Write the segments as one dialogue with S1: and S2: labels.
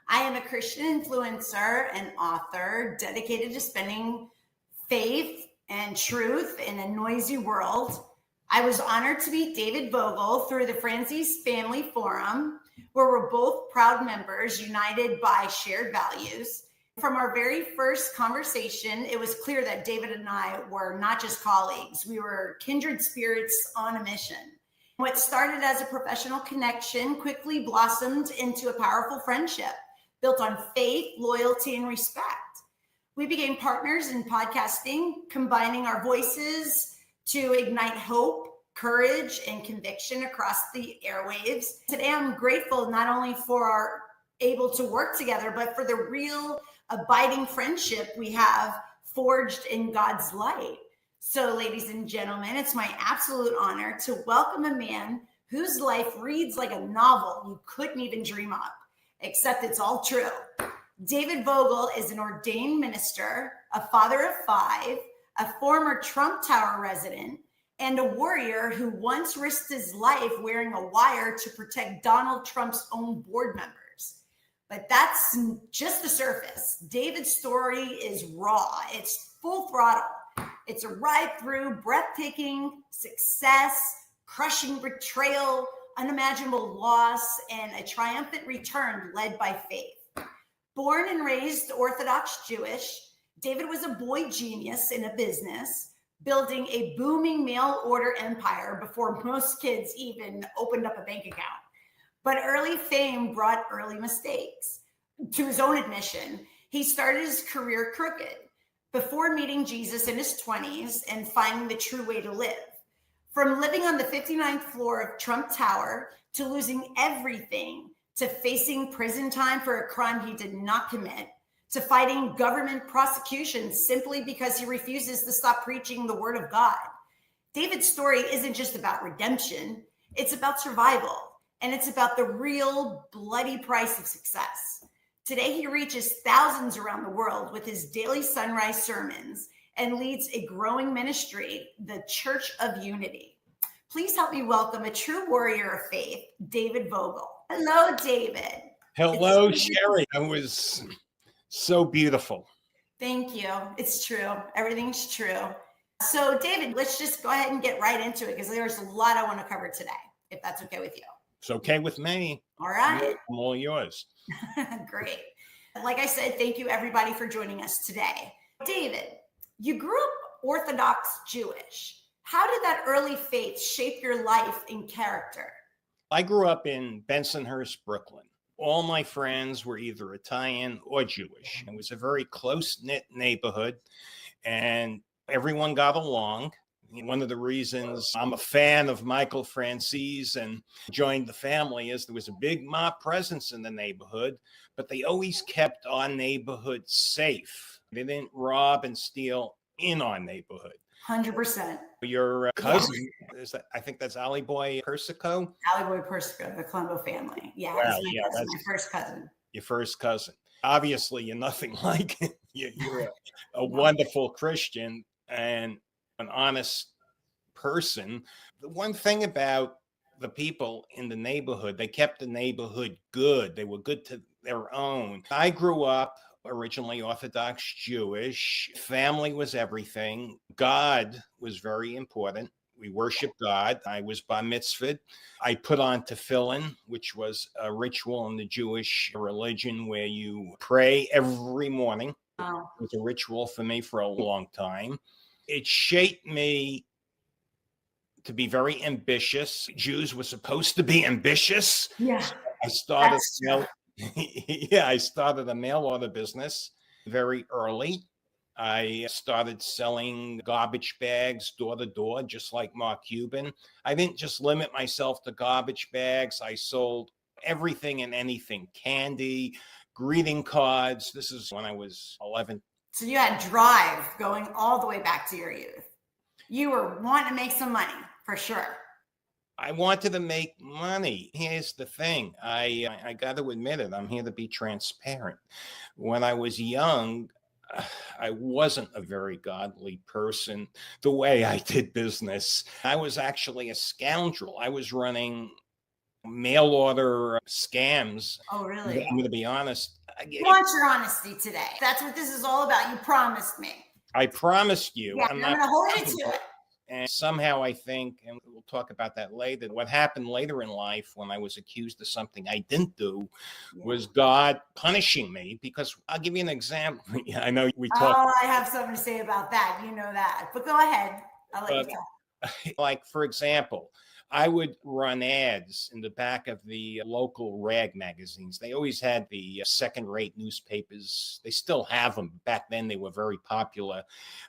S1: I am a Christian influencer and author dedicated to spending faith and truth in a noisy world. I was honored to meet David Vogel through the Franzese Family Forum, where we're both proud members united by shared values. From our very first conversation, it was clear that David and I were not just colleagues, we were kindred spirits on a mission. What started as a professional connection quickly blossomed into a powerful friendship built on faith, loyalty, and respect. We became partners in podcasting, combining our voices to ignite hope, courage, and conviction across the airwaves. Today, I'm grateful not only for our able to work together, but for the real abiding friendship we have forged in God's light. So, ladies and gentlemen, it's my absolute honor to welcome a man whose life reads like a novel you couldn't even dream up, except it's all true. David Vogel is an ordained minister, a father of 5, a former Trump Tower resident, and a warrior who once risked his life wearing a wire to protect Donald Trump's own board members. But that's just the surface. David's story is raw. It's full throttle. It's a ride through breathtaking success, crushing betrayal, unimaginable loss, and a triumphant return led by faith. Born and raised Orthodox Jewish, David was a boy genius in a business, building a booming mail order empire before most kids even opened up a bank account. But early fame brought early mistakes. To his own admission, he started his career crooked before meeting Jesus in his 20s and finding the true way to live. From living on the 59th floor of Trump Tower to losing everything, to facing prison time for a crime he did not commit, to fighting government prosecution simply because he refuses to stop preaching the word of God. David's story isn't just about redemption, it's about survival. And it's about the real bloody price of success. Today, he reaches thousands around the world with his daily sunrise sermons and leads a growing ministry, the Church of Unity. Please help me welcome a true warrior of faith, David Vogel. Hello, David.
S2: Hello, Sherry. That was so beautiful.
S1: Thank you. It's true. Everything's true. So, David, let's just go ahead and get right into it because there's a lot I want to cover today, if that's okay with you.
S2: It's okay with me.
S1: All right.
S2: I'm all yours.
S1: Great. Like I said, thank you everybody for joining us today. David, you grew up Orthodox Jewish. How did that early faith shape your life and character?
S2: I grew up in Bensonhurst, Brooklyn. All my friends were either Italian or Jewish. It was a very close-knit neighborhood, and everyone got along. One of the reasons I'm a fan of Michael Franzese and joined the family is there was a big mob presence in the neighborhood, but they always kept our neighborhood safe. They didn't rob and steal in our neighborhood.
S1: 100%.
S2: Your cousin, is that, I think that's Ali Boy Persico?
S1: Ali Boy Persico, the Colombo family. Yeah,
S2: wow,
S1: that's my first cousin.
S2: Your first cousin. Obviously, you're nothing like it. You're a wonderful Christian and an honest person. The one thing about the people in the neighborhood, they kept the neighborhood good. They were good to their own. I grew up originally Orthodox Jewish. Family was everything. God was very important. We worshiped God. I was bar mitzvahed. I put on tefillin, which was a ritual in the Jewish religion where you pray every morning.
S1: Wow.
S2: It was a ritual for me for a long time. It shaped me to be very ambitious. Jews were supposed to be ambitious.
S1: Yeah.
S2: So I started, I started a mail order business very early. I started selling garbage bags door to door, just like Mark Cuban. I didn't just limit myself to garbage bags. I sold everything and anything, candy, greeting cards. This is when I was 11.
S1: So you had drive going all the way back to your youth. You were wanting to make some money, for sure.
S2: I wanted to make money. Here's the thing. I got to admit it. I'm here to be transparent. When I was young, I wasn't a very godly person the way I did business. I was actually a scoundrel. I was running mail order scams.
S1: Oh, really?
S2: I'm going to be honest.
S1: I want your honesty today. That's what this is all about. You promised me.
S2: I promised you.
S1: Yeah, I'm going to hold you to it.
S2: And somehow I think, and we'll talk about that later, what happened later in life when I was accused of something I didn't do was God punishing me, because I'll give you an example. I know we talked.
S1: Oh, I have something to say about that. You know that. But go ahead. I'll let you talk.
S2: Like, for example, I would run ads in the back of the local rag magazines. They always had the second-rate newspapers. They still have them. Back then, they were very popular.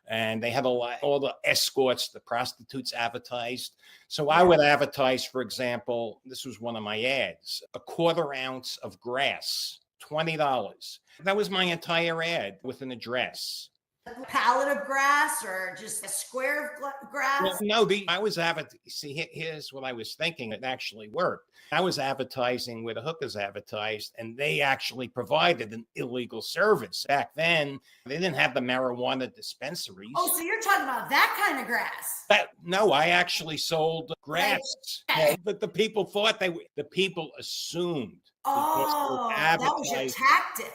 S2: And they had all the escorts, the prostitutes advertised. So I would advertise, for example, this was one of my ads, a 1/4 ounce of grass, $20. That was my entire ad with an address.
S1: A pallet of grass or just a square of grass?
S2: No, I was advertising. See, here's what I was thinking. It actually worked. I was advertising where the hookers advertised, and they actually provided an illegal service. Back then, they didn't have the marijuana dispensaries.
S1: Oh, so you're talking about that kind of grass?
S2: No, I actually sold grass. But the people thought the people assumed.
S1: Oh, that was your tactic.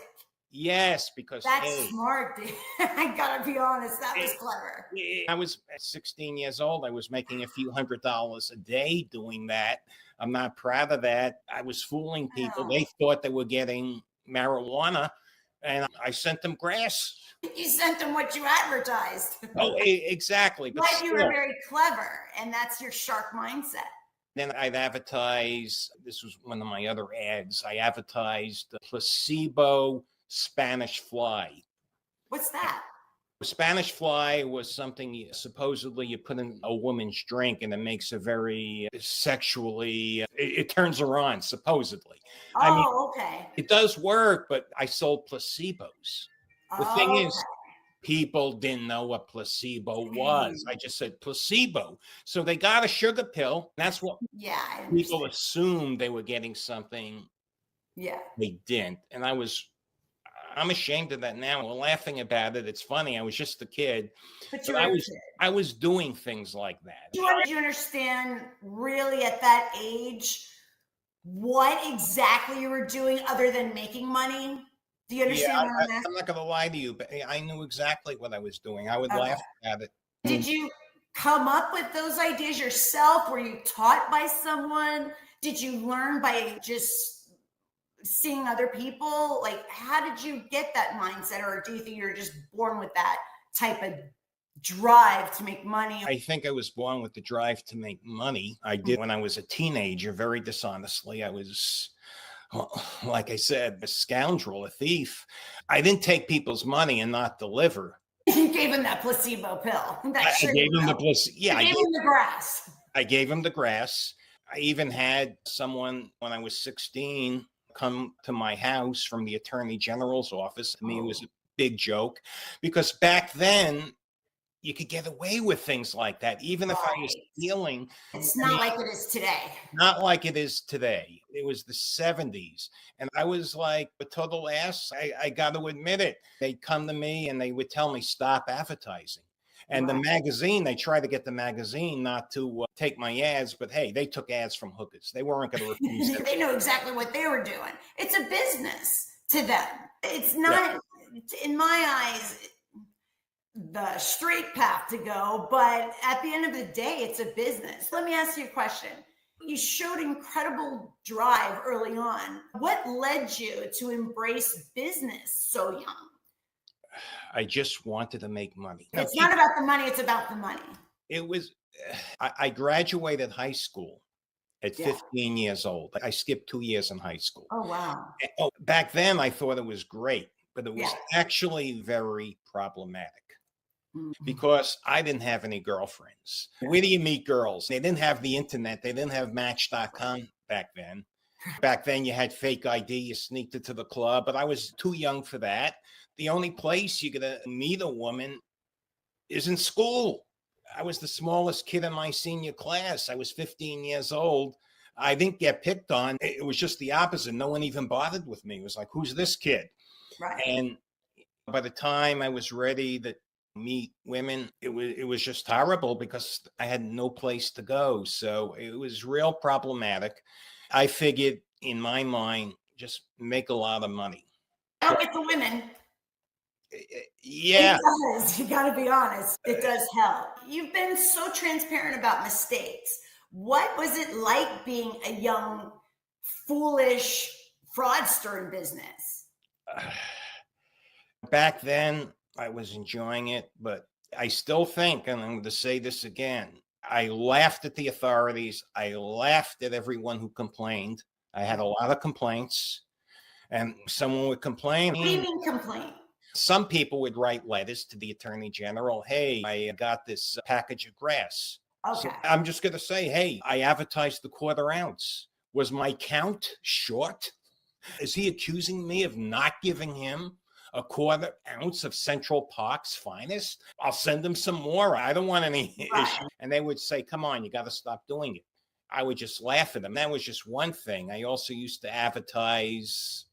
S2: Yes, because
S1: that's smart, dude. I gotta be honest, that was clever.
S2: I was 16 years old. I was making a few $100s a day doing that. I'm not proud of that. I was fooling people. They thought they were getting marijuana, and I sent them grass.
S1: You sent them what you advertised.
S2: Oh, exactly.
S1: But you were very clever, and that's your shark mindset.
S2: Then I'd advertise, this was one of my other ads, I advertised the placebo Spanish fly.
S1: What's that?
S2: Spanish fly was something supposedly you put in a woman's drink and it makes her very sexually, it turns her on, supposedly.
S1: Oh, I mean, okay.
S2: It does work, but I sold placebos. The thing is, people didn't know what placebo was. I just said placebo. So they got a sugar pill. That's what people assumed they were getting something.
S1: Yeah.
S2: They didn't. And I'm ashamed of that now. We're laughing about it. It's funny. I was just a kid. But I was doing things like that.
S1: Do you understand really at that age what exactly you were doing other than making money? Do you understand what I'm asking?
S2: I'm not going to lie to you, but I knew exactly what I was doing. I would laugh at it.
S1: Did you come up with those ideas yourself? Were you taught by someone? Did you learn by just seeing other people? Like, how did you get that mindset? Or do you think you're just born with that type of drive to make money?
S2: I think I was born with the drive to make money. I did when I was a teenager, very dishonestly. I was, like I said, a scoundrel, a thief. I didn't take people's money and not deliver.
S1: You gave him that placebo pill.
S2: I gave him the placebo. Yeah,
S1: I gave him the grass.
S2: I gave him the grass. I even had someone when I was 16 come to my house from the Attorney General's office. To me, it was a big joke because back then you could get away with things like that, even if I was stealing.
S1: It's not like it is today.
S2: Not like it is today. It was the 70s. And I was like a total ass. I got to admit it. They'd come to me and they would tell me, stop advertising. And the magazine, they tried to get the magazine not to take my ads, but hey, they took ads from hookers. They weren't going to refuse it.
S1: They know exactly what they were doing. It's a business to them. It's not, in my eyes, the straight path to go, but at the end of the day, it's a business. Let me ask you a question. You showed incredible drive early on. What led you to embrace business so young?
S2: I just wanted to make money.
S1: It's not about the money, it's about the money.
S2: It was, I graduated high school at 15 years old. I skipped 2 years in high school.
S1: Oh, wow.
S2: Back then I thought it was great, but it was actually very problematic because I didn't have any girlfriends. Where do you meet girls? They didn't have the internet. They didn't have Match.com back then. Back then you had fake ID, you sneaked into the club, but I was too young for that. The only place you're going to meet a woman is in school. I was the smallest kid in my senior class. I was 15 years old. I didn't get picked on. It was just the opposite. No one even bothered with me. It was like, who's this kid?
S1: Right.
S2: And by the time I was ready to meet women, it was just horrible because I had no place to go. So it was real problematic. I figured in my mind, just make a lot of money.
S1: Don't get the women.
S2: Yeah.
S1: It does. You got to be honest. It does help. You've been so transparent about mistakes. What was it like being a young, foolish fraudster in business?
S2: Back then, I was enjoying it, but I still think, and I'm going to say this again, I laughed at the authorities. I laughed at everyone who complained. I had a lot of complaints, and someone would complain.
S1: What do you mean complain?
S2: Some people would write letters to the attorney general. Hey, I got this package of grass.
S1: Okay.
S2: So I'm just going to say, hey, I advertised the 1/4 ounce. Was my count short? Is he accusing me of not giving him a 1/4 ounce of Central Park's finest? I'll send him some more. I don't want any issue. And they would say, come on, you got to stop doing it. I would just laugh at them. That was just one thing. I also used to advertise,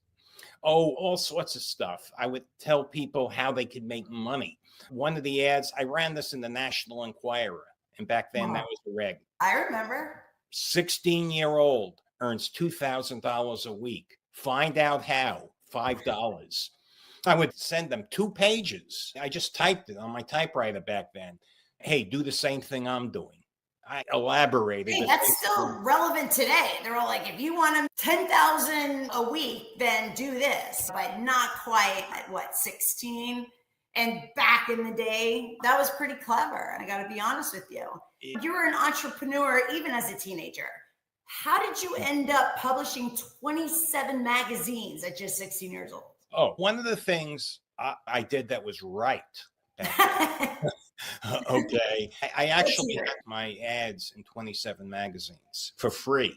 S2: all sorts of stuff. I would tell people how they could make money. One of the ads, I ran this in the National Enquirer. And back then, that was the reg.
S1: I remember.
S2: 16-year-old earns $2,000 a week. Find out how. $5. I would send them 2 pages. I just typed it on my typewriter back then. Hey, do the same thing I'm doing. I elaborated.
S1: Hey, that's still relevant today. They're all like, if you want them 10,000 a week, then do this. But not quite at what, 16? And back in the day, that was pretty clever. I got to be honest with you. You were an entrepreneur even as a teenager. How did you end up publishing 27 magazines at just 16 years old?
S2: Oh, one of the things I did that was right. Okay. I actually got my ads in 27 magazines for free.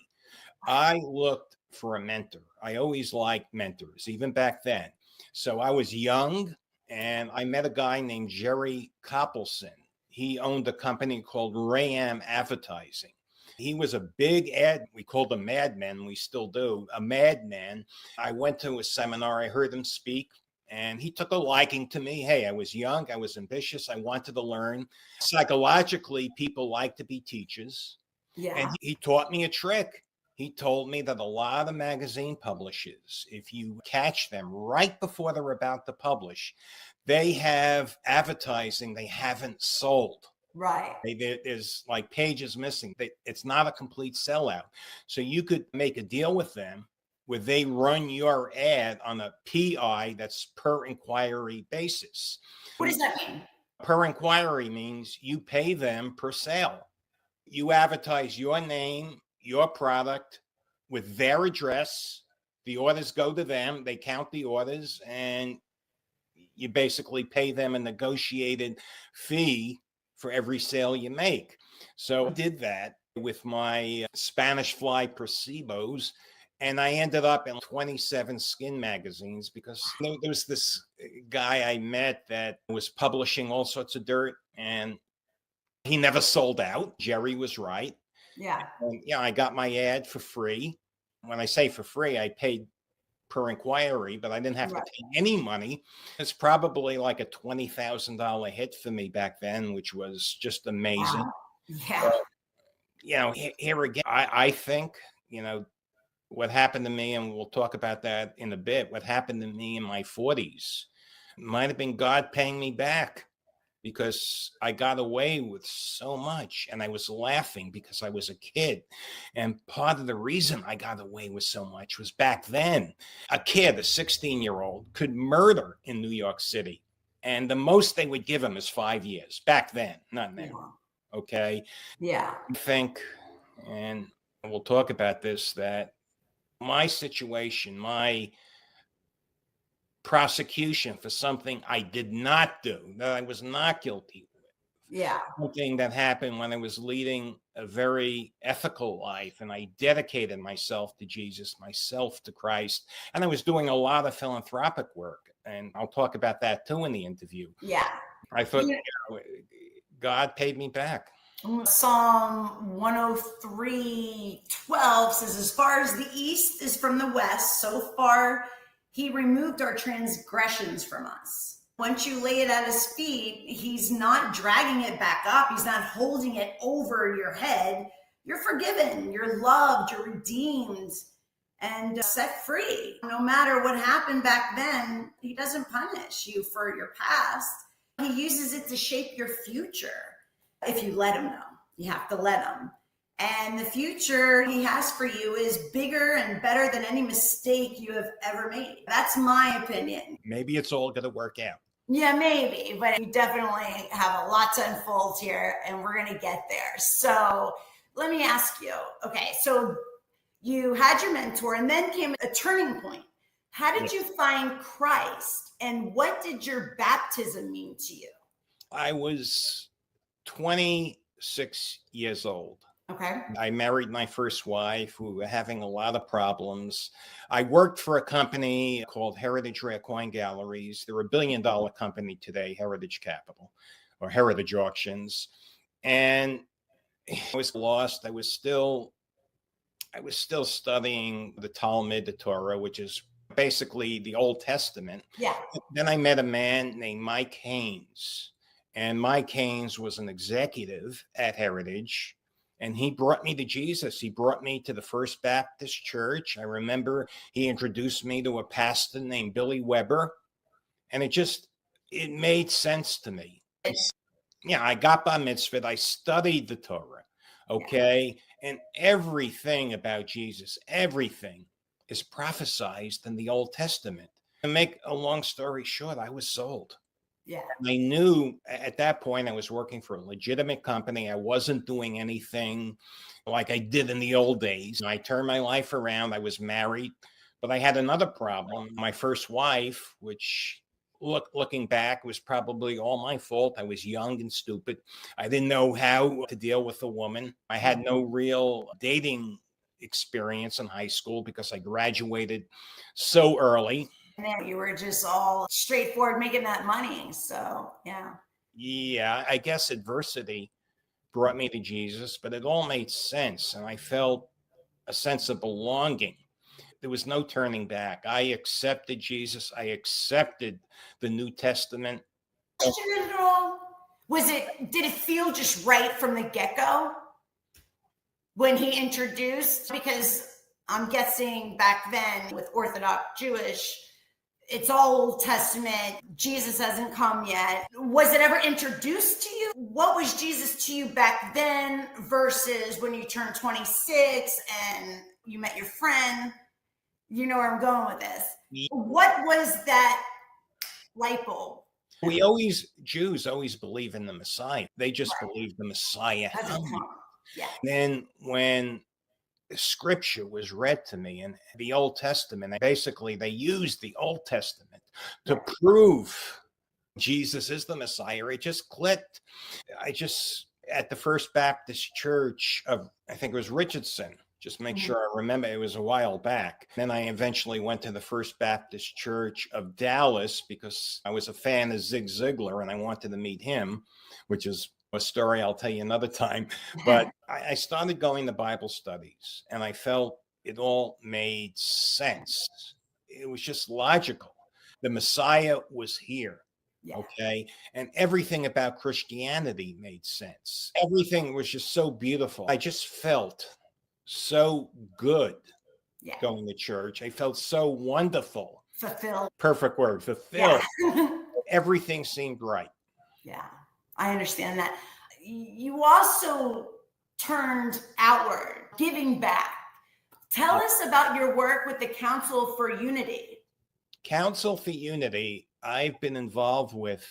S2: I looked for a mentor. I always liked mentors, even back then. So I was young, and I met a guy named Jerry Coppelson. He owned a company called SheriAnn Advertising. He was a big ad. We called him madman. We still do. A madman. I went to a seminar. I heard him speak, and he took a liking to me. Hey, I was young. I was ambitious. I wanted to learn. Psychologically, people like to be teachers.
S1: Yeah.
S2: And he taught me a trick. He told me that a lot of magazine publishers, if you catch them right before they're about to publish, they have advertising they haven't sold.
S1: Right.
S2: There's like pages missing. It's not a complete sellout. So you could make a deal with them where they run your ad on a PI, that's per inquiry basis.
S1: What does that mean?
S2: Per inquiry means you pay them per sale. You advertise your name, your product with their address. The orders go to them. They count the orders, and you basically pay them a negotiated fee for every sale you make. So I did that with my Spanish fly Percebos, and I ended up in 27 skin magazines because there was this guy I met that was publishing all sorts of dirt, and he never sold out. Jerry was right.
S1: Yeah.
S2: And, I got my ad for free. When I say for free, I paid per inquiry, but I didn't have to pay any money. It's probably like a $20,000 hit for me back then, which was just amazing.
S1: Wow. Yeah.
S2: But, here again, I think, what happened to me, and we'll talk about that in a bit, what happened to me in my 40s might have been God paying me back, because I got away with so much, and I was laughing because I was a kid. And part of the reason I got away with so much was back then, a kid, a 16-year-old, could murder in New York City. And the most they would give him is 5 years. Back then, not now. Okay?
S1: Yeah.
S2: I think, and we'll talk about this, that my situation, my prosecution for something I did not do, that I was not guilty with.
S1: Yeah.
S2: Something that happened when I was leading a very ethical life, and I dedicated myself to Jesus, myself to Christ, and I was doing a lot of philanthropic work. And I'll talk about that too in the interview.
S1: Yeah.
S2: I thought God paid me back.
S1: Psalm 103:12 says, as far as the east is from the west, so far He removed our transgressions from us. Once you lay it at his feet, he's not dragging it back up. He's not holding it over your head. You're forgiven, you're loved, you're redeemed, and set free. No matter what happened back then, he doesn't punish you for your past. He uses it to shape your future. If you let him know, you have to let him. And the future he has for you is bigger and better than any mistake you have ever made. That's my opinion.
S2: Maybe it's all going to work out.
S1: Yeah, maybe, but you definitely have a lot to unfold here, and we're going to get there. So let me ask you, okay, so you had your mentor and then came a turning point. How did you find Christ, and what did your baptism mean to you?
S2: I was 26 years old.
S1: Okay.
S2: I married my first wife. We were having a lot of problems. I worked for a company called Heritage Rare Coin Galleries. They're $1 billion company today, Heritage Capital or Heritage Auctions. And I was lost. I was still studying the Talmud, the Torah, which is basically the Old Testament.
S1: Yeah.
S2: Then I met a man named Mike Haynes. And Mike Haynes was an executive at Heritage. And he brought me to Jesus. He brought me to the First Baptist Church. I remember he introduced me to a pastor named Billy Weber. And it made sense to me. Yeah, I got bar mitzvah. I studied the Torah. Okay. And everything about Jesus, everything is prophesized in the Old Testament. To make a long story short, I was sold.
S1: Yeah.
S2: I knew at that point I was working for a legitimate company. I wasn't doing anything like I did in the old days. I turned my life around. I was married, but I had another problem. My first wife, which looking back was probably all my fault. I was young and stupid. I didn't know how to deal with a woman. I had no real dating experience in high school because I graduated so early.
S1: And then you were just all straightforward making that money. So, yeah.
S2: Yeah, I guess adversity brought me to Jesus, but it all made sense. And I felt a sense of belonging. There was no turning back. I accepted Jesus. I accepted the New Testament.
S1: Did it feel just right from the get-go when he introduced? Because I'm guessing back then with Orthodox Jewish, it's all Old Testament. Jesus hasn't come yet. Was it ever introduced to you? What was Jesus to you back then versus when you turned 26 and you met your friend? You know where I'm going with this.
S2: Yeah.
S1: What was that light bulb?
S2: Jews always believe in the Messiah. They just believe the Messiah hasn't come.
S1: Yeah.
S2: Then when scripture was read to me in the Old Testament, basically they used the Old Testament to prove Jesus is the Messiah. It just clicked. At the First Baptist Church of, I think it was Richardson, just make sure I remember, it was a while back. Then I eventually went to the First Baptist Church of Dallas because I was a fan of Zig Ziglar and I wanted to meet him, which is a story I'll tell you another time. But I started going to Bible studies and I felt it all made sense. It was just logical. The Messiah was here. Yeah. Okay. And everything about Christianity made sense. Everything was just so beautiful. I just felt so good going to church. I felt so wonderful.
S1: Fulfilled.
S2: Perfect word. Fulfilled. Yeah. Everything seemed right.
S1: Yeah. I understand that. You also turned outward, giving back. Tell us about your work with the Council for Unity.
S2: Council for Unity, I've been involved with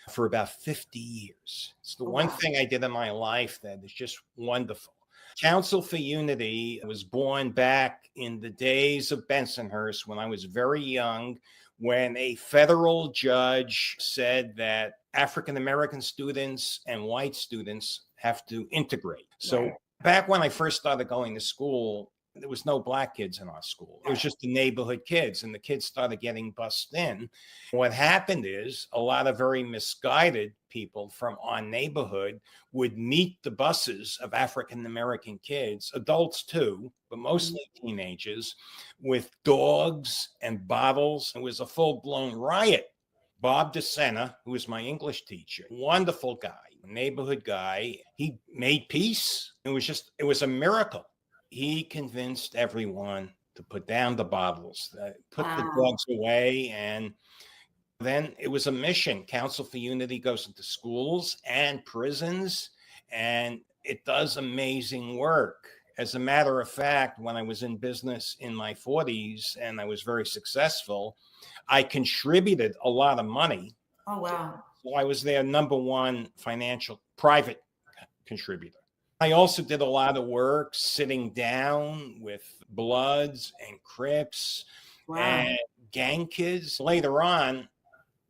S2: for about 50 years. It's the one thing I did in my life that is just wonderful. Council for Unity was born back in the days of Bensonhurst when I was very young, when a federal judge said that African-American students and white students have to integrate. So back when I first started going to school, there was no black kids in our school. It was just the neighborhood kids, and the kids started getting bussed in. What happened is a lot of very misguided people from our neighborhood would meet the buses of African-American kids, adults too, but mostly teenagers, with dogs and bottles. It was a full-blown riot. Bob DeSena, who was my English teacher, wonderful guy. neighborhood guy. He made peace. It was a miracle. He convinced everyone to put down the bottles, put the drugs away. And then it was a mission. Council for Unity goes into schools and prisons, and it does amazing work. As a matter of fact, when I was in business in my 40s and I was very successful, I contributed a lot of money.
S1: Oh, wow.
S2: So I was their number one financial private contributor. I also did a lot of work sitting down with Bloods and Crips and gang kids. Later on,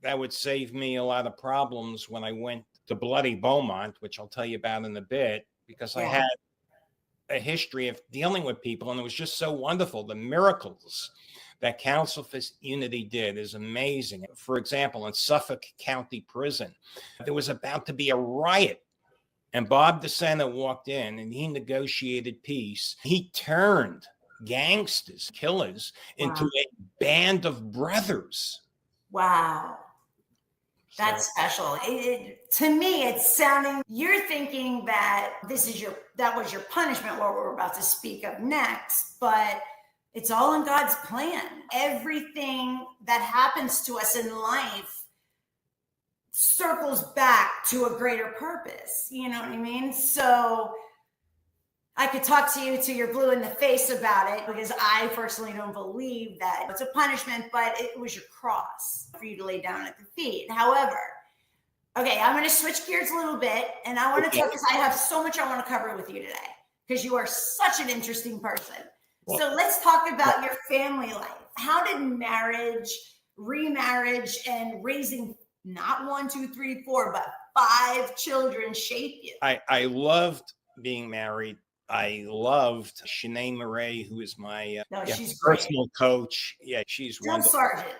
S2: that would save me a lot of problems when I went to Bloody Beaumont, which I'll tell you about in a bit, because I had a history of dealing with people, and it was just so wonderful. The miracles that Council for Unity did is amazing. For example, in Suffolk County Prison, there was about to be a riot, and Bob DeSena walked in and he negotiated peace. He turned gangsters, killers, into a band of brothers.
S1: Wow. That's special. To me, it's sounding, you're thinking that that was your punishment, what we're about to speak of next, but it's all in God's plan. Everything that happens to us in life circles back to a greater purpose. You know what I mean? So I could talk to you till you're blue in the face about it, because I personally don't believe that it's a punishment, but it was your cross for you to lay down at the feet. However, okay, I'm going to switch gears a little bit, and I want to talk, because I have so much I want to cover with you today, because you are such an interesting person. So let's talk about your family life. How did marriage, remarriage, and raising not 1, 2, 3, 4, but 5 children shape you?
S2: I loved being married. I loved Shanae Murray, who is my personal coach. Yeah, she's
S1: drill
S2: wonderful.
S1: Sergeant.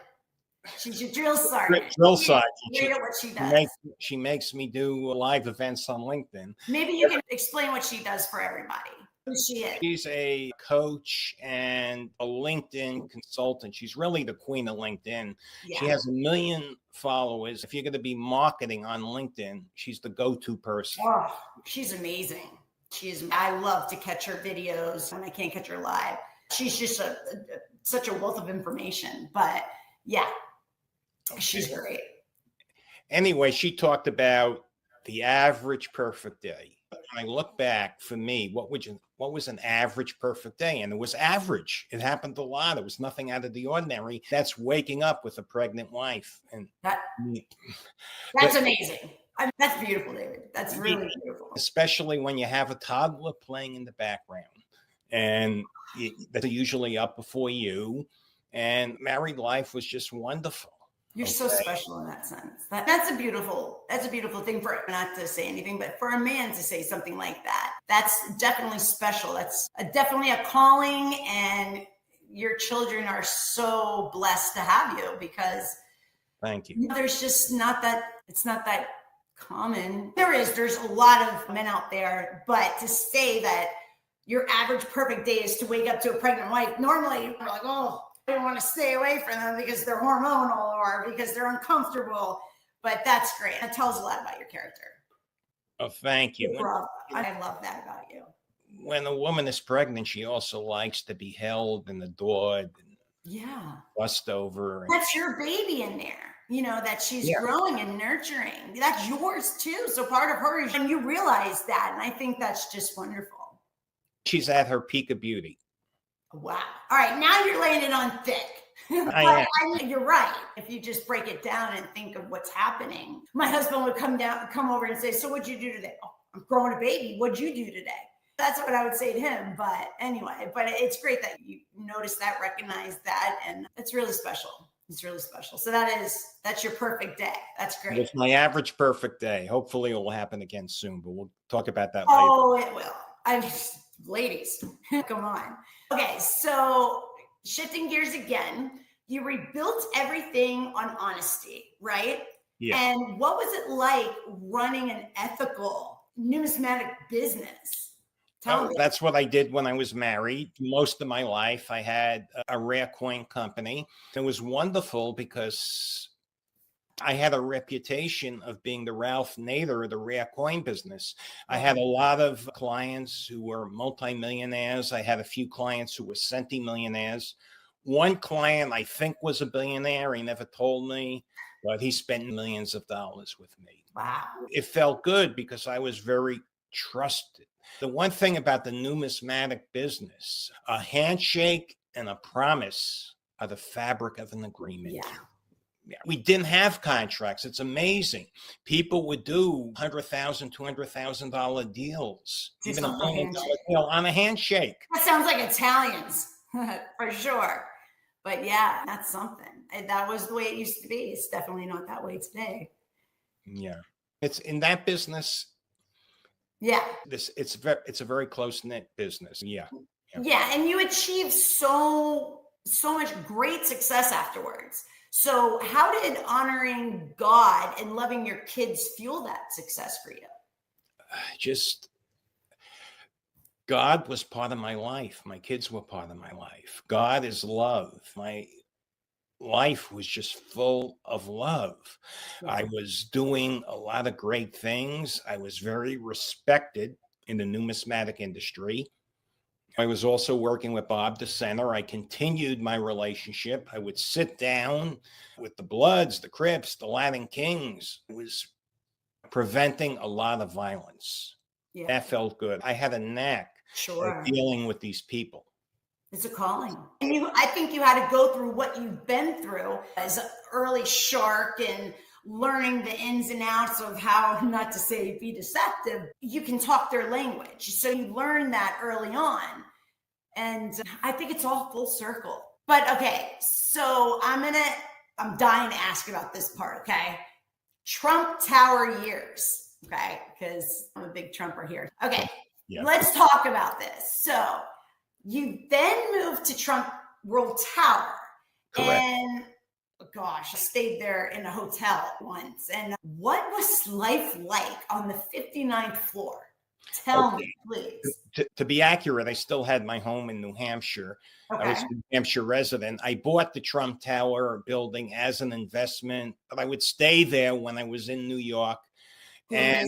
S1: She's your drill sergeant.
S2: Drill sergeant.
S1: Great at what she does.
S2: She makes me do live events on LinkedIn.
S1: Maybe you can explain what she does for everybody. Who she is.
S2: She's a coach and a LinkedIn consultant. She's really the queen of LinkedIn. Yeah. She has 1 million followers. If you're going to be marketing on LinkedIn, she's the go-to person.
S1: Oh, she's amazing. I love to catch her videos when I can't catch her live. She's just such a wealth of information, but yeah, she's great.
S2: Anyway, she talked about the average perfect day. When I look back, for me, what was an average perfect day? And it was average. It happened a lot. It was nothing out of the ordinary. That's waking up with a pregnant wife. And
S1: that's amazing. That's beautiful, David. That's really beautiful.
S2: Especially when you have a toddler playing in the background, and they're usually up before you. And married life was just wonderful.
S1: You're so special in that sense. That's a beautiful thing, for not to say anything, but for a man to say something like that. That's definitely special. That's definitely a calling, and your children are so blessed to have you, because
S2: thank you.
S1: There's just it's not that common. There's a lot of men out there, but to say that your average perfect day is to wake up to a pregnant wife, normally we're like, oh, I don't want to stay away from them because they're hormonal or because they're uncomfortable. But that's great. That tells a lot about your character.
S2: Oh, thank you.
S1: I love that about you.
S2: When a woman is pregnant, she also likes to be held and adored and fussed over.
S1: That's your baby in there. You know, that she's growing and nurturing. That's yours too. So part of her is, and you realize that. And I think that's just wonderful.
S2: She's at her peak of beauty.
S1: Wow. All right. Now you're laying it on thick. I mean, you're right. If you just break it down and think of what's happening. My husband would come over and say, so what'd you do today? Oh, I'm growing a baby. What'd you do today? That's what I would say to him. But anyway, it's great that you notice that, recognize that. And it's really special. It's really special. So that's your perfect day. That's great.
S2: It's my average perfect day. Hopefully it will happen again soon, but we'll talk about that later.
S1: Oh, it will. Ladies, come on. Okay, so shifting gears again, you rebuilt everything on honesty, right? Yeah. And what was it like running an ethical numismatic business?
S2: That's what I did when I was married. Most of my life, I had a rare coin company. It was wonderful because I had a reputation of being the Ralph Nader of the rare coin business. I had a lot of clients who were multimillionaires. I had a few clients who were centimillionaires. One client I think was a billionaire. He never told me, but he spent millions of dollars with me.
S1: Wow.
S2: It felt good because I was very trusted. The one thing about the numismatic business, a handshake and a promise are the fabric of an agreement.
S1: Yeah.
S2: We didn't have contracts. It's amazing. People would do $100,000, $200,000 deals,
S1: Just
S2: even a
S1: on a
S2: $1 million
S1: handshake.
S2: deal on a handshake.
S1: That sounds like Italians for sure. But yeah, that's something. And that was the way it used to be. It's definitely not that way today.
S2: Yeah. It's in that business.
S1: Yeah.
S2: It's a very close-knit business. Yeah.
S1: Yeah. And you achieved so much great success afterwards. So how did honoring God and loving your kids fuel that success for you?
S2: Just God was part of my life. My kids were part of my life. God is love. My life was just full of love.
S1: Yeah.
S2: I was doing a lot of great things. I was very respected in the numismatic industry. I was also working with Bob DeCenter. I continued my relationship. I would sit down with the Bloods, the Crips, the Latin Kings. It was preventing a lot of violence.
S1: Yeah.
S2: That felt good. I had a knack
S1: Sure.
S2: of dealing with these people.
S1: It's a calling. And I think you had to go through what you've been through as an early shark and learning the ins and outs of how not to say be deceptive. You can talk their language. So you learn that early on. And I think it's all full circle. But okay, so I'm dying to ask about this part, okay? Trump Tower years, okay? Because I'm a big Trumper here. Okay, yeah. Let's talk about this. So you then moved to Trump World Tower.
S2: Correct.
S1: And gosh, I stayed there in a hotel once. And what was life like on the 59th floor? Tell me, please.
S2: To be accurate, I still had my home in New Hampshire. Okay. I was a New Hampshire resident. I bought the Trump Tower building as an investment, but I would stay there when I was in New York. And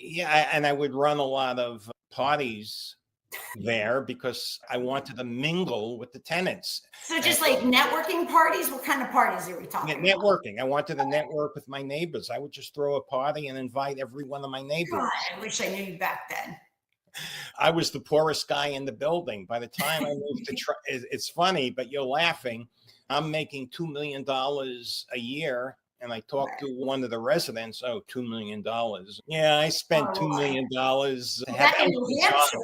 S2: yeah, and I would run a lot of parties there because I wanted to mingle with the tenants.
S1: So just like networking parties? What kind of parties are we talking about?
S2: Networking. I wanted to network with my neighbors. I would just throw a party and invite every one of my neighbors.
S1: God, I wish I knew you back then.
S2: I was the poorest guy in the building. By the time I moved to it's funny, but you're laughing. I'm making $2 million a year. And I talked to one of the residents, $2 million. Yeah, I spent $2 million to have Elton John.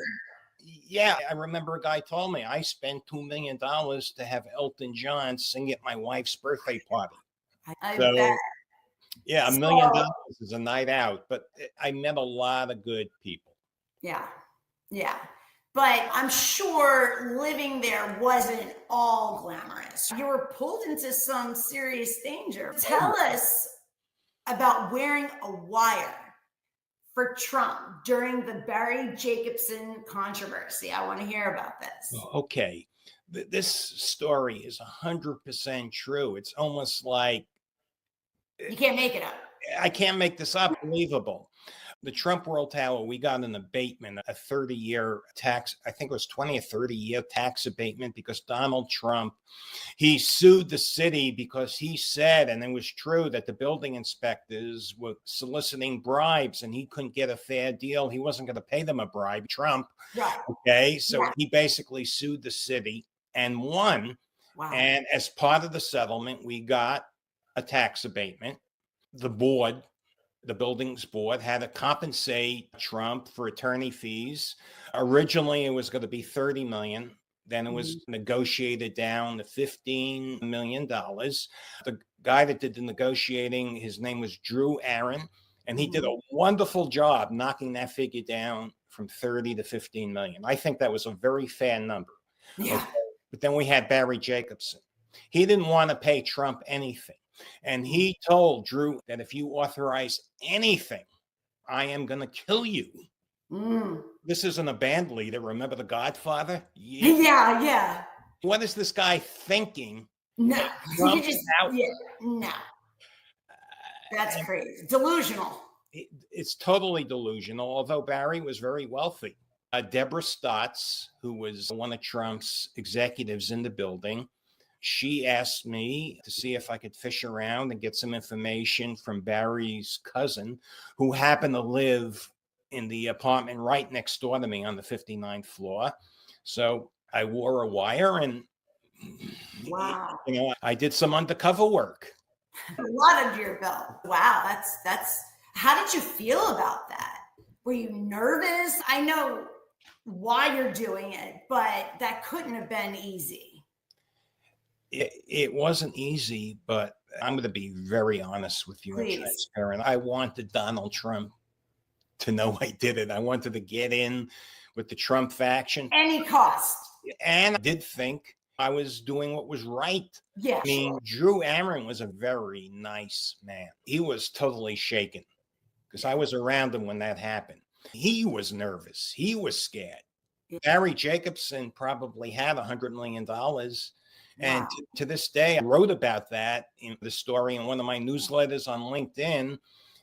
S2: Yeah, I remember a guy told me I spent $2 million to have Elton John sing at my wife's birthday party.
S1: I bet.
S2: Yeah, $1 million is a night out, but I met a lot of good people.
S1: Yeah, yeah. But I'm sure living there wasn't all glamorous. You were pulled into some serious danger. Tell us about wearing a wire for Trump during the Barry Jacobson controversy. I want to hear about this.
S2: Okay. This story is 100% true. It's almost like...
S1: You can't make it up.
S2: I can't make this up. Believable. The Trump World Tower, we got an abatement, a 30-year tax, I think it was 20 or 30-year tax abatement because Donald Trump, he sued the city because he said, and it was true, that the building inspectors were soliciting bribes and he couldn't get a fair deal. He wasn't going to pay them a bribe, Trump.
S1: Right.
S2: Okay, so he basically sued the city and won.
S1: Wow.
S2: And as part of the settlement, we got a tax abatement. The board, the buildings board, had to compensate Trump for attorney fees. Originally, it was going to be $30 million. Then it was negotiated down to $15 million. The guy that did the negotiating, his name was Drew Aaron, and he did a wonderful job knocking that figure down from 30 to 15 million. I think that was a very fair number.
S1: Yeah.
S2: Okay? But then we had Barry Jacobson. He didn't want to pay Trump anything. And he told Drew that if you authorize anything, I am going to kill you. This isn't a band leader. Remember The Godfather?
S1: Yeah.
S2: What is this guy thinking?
S1: No.
S2: No.
S1: That's crazy. Delusional.
S2: It's totally delusional, although Barry was very wealthy. Deborah Stotts, who was one of Trump's executives in the building, she asked me to see if I could fish around and get some information from Barry's cousin, who happened to live in the apartment right next door to me on the 59th floor. So I wore a wire and,
S1: wow,
S2: I did some undercover work.
S1: A lot under your belt. Wow, that's. How did you feel about that? Were you nervous? I know why you're doing it, but that couldn't have been easy.
S2: It wasn't easy, but I'm going to be very honest with you and transparent. I wanted Donald Trump to know I did it. I wanted to get in with the Trump faction.
S1: Any cost.
S2: And I did think I was doing what was right.
S1: Yeah.
S2: I mean, Drew Aaron was a very nice man. He was totally shaken because I was around him when that happened. He was nervous. He was scared. Yeah. Barry Jacobson probably had $100 million. And wow. to this day, I wrote about that in the story in one of my newsletters on LinkedIn.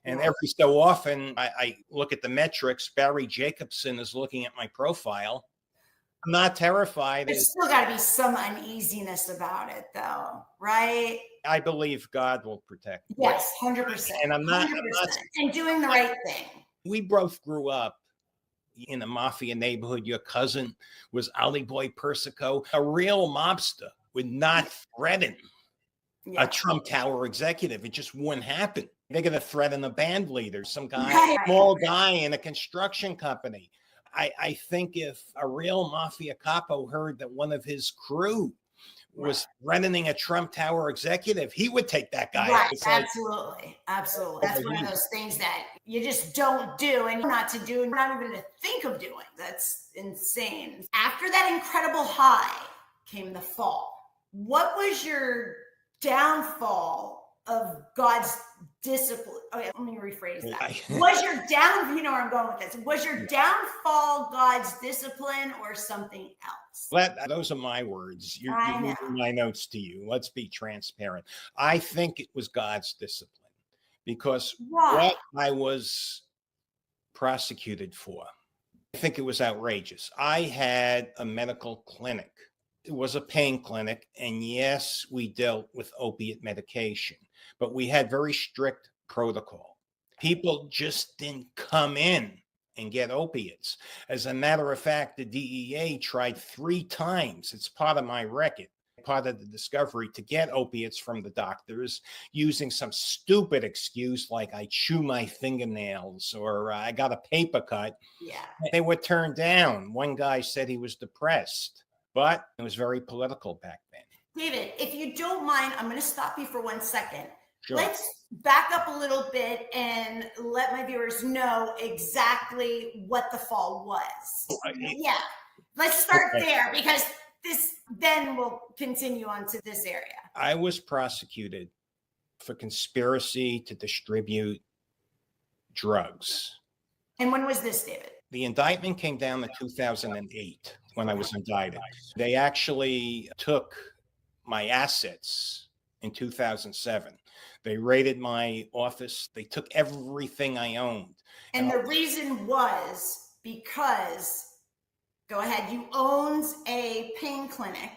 S2: And every so often, I look at the metrics. Barry Jacobson is looking at my profile. I'm not terrified.
S1: There's still got to be some uneasiness about it, though, right?
S2: I believe God will protect me.
S1: Yes, 100%.
S2: And I'm not
S1: and doing the right thing.
S2: We both grew up in a mafia neighborhood. Your cousin was Ali Boy Persico. A real mobster would not threaten a Trump Tower executive. It just wouldn't happen. They're going to threaten a band leader, some guy, small guy in a construction company. I think if a real mafia capo heard that one of his crew was threatening a Trump Tower executive, he would take that guy.
S1: Right, absolutely. Absolutely. That's one of those things that you just don't do and not to do and not even to think of doing. That's insane. After that incredible high came the fall. What was your downfall of God's discipline? Okay, let me rephrase that. Was your you know where I'm going with this. Was your downfall God's discipline or something else?
S2: Those are my words. You're moving my notes to you. Let's be transparent. I think it was God's discipline because what I was prosecuted for, I think it was outrageous. I had a medical clinic. It was a pain clinic. And yes, we dealt with opiate medication, but we had very strict protocol. People just didn't come in and get opiates. As a matter of fact, the DEA tried 3 times. It's part of my record, part of the discovery, to get opiates from the doctors using some stupid excuse like I chew my fingernails or I got a paper cut.
S1: Yeah.
S2: They were turned down. One guy said he was depressed, but it was very political back then.
S1: David, if you don't mind, I'm going to stop you for 1 second.
S2: Sure.
S1: Let's back up a little bit and let my viewers know exactly what the fall was. Yeah, let's start there because then we'll continue on to this area.
S2: I was prosecuted for conspiracy to distribute drugs.
S1: And when was this, David?
S2: The indictment came down in 2008 when I was indicted. They actually took my assets in 2007. They raided my office. They took everything I owned.
S1: And the reason was because, go ahead, you owned a pain clinic.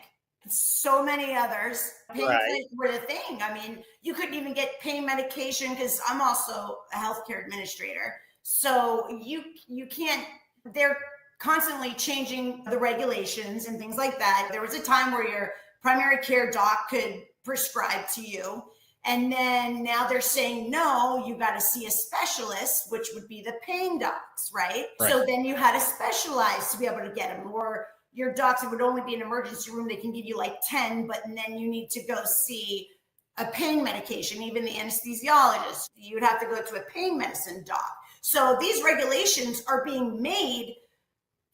S1: So many others. Pain clinics were the thing. I mean, you couldn't even get pain medication because I'm also a healthcare administrator. So you can't, they're constantly changing the regulations and things like that. There was a time where your primary care doc could prescribe to you. And then now they're saying, no, you got to see a specialist, which would be the pain docs, right? So then you had to specialize to be able to get them. Or your docs, it would only be an emergency room. They can give you like 10, but then you need to go see a pain medication. Even the anesthesiologist, you'd have to go to a pain medicine doc. So these regulations are being made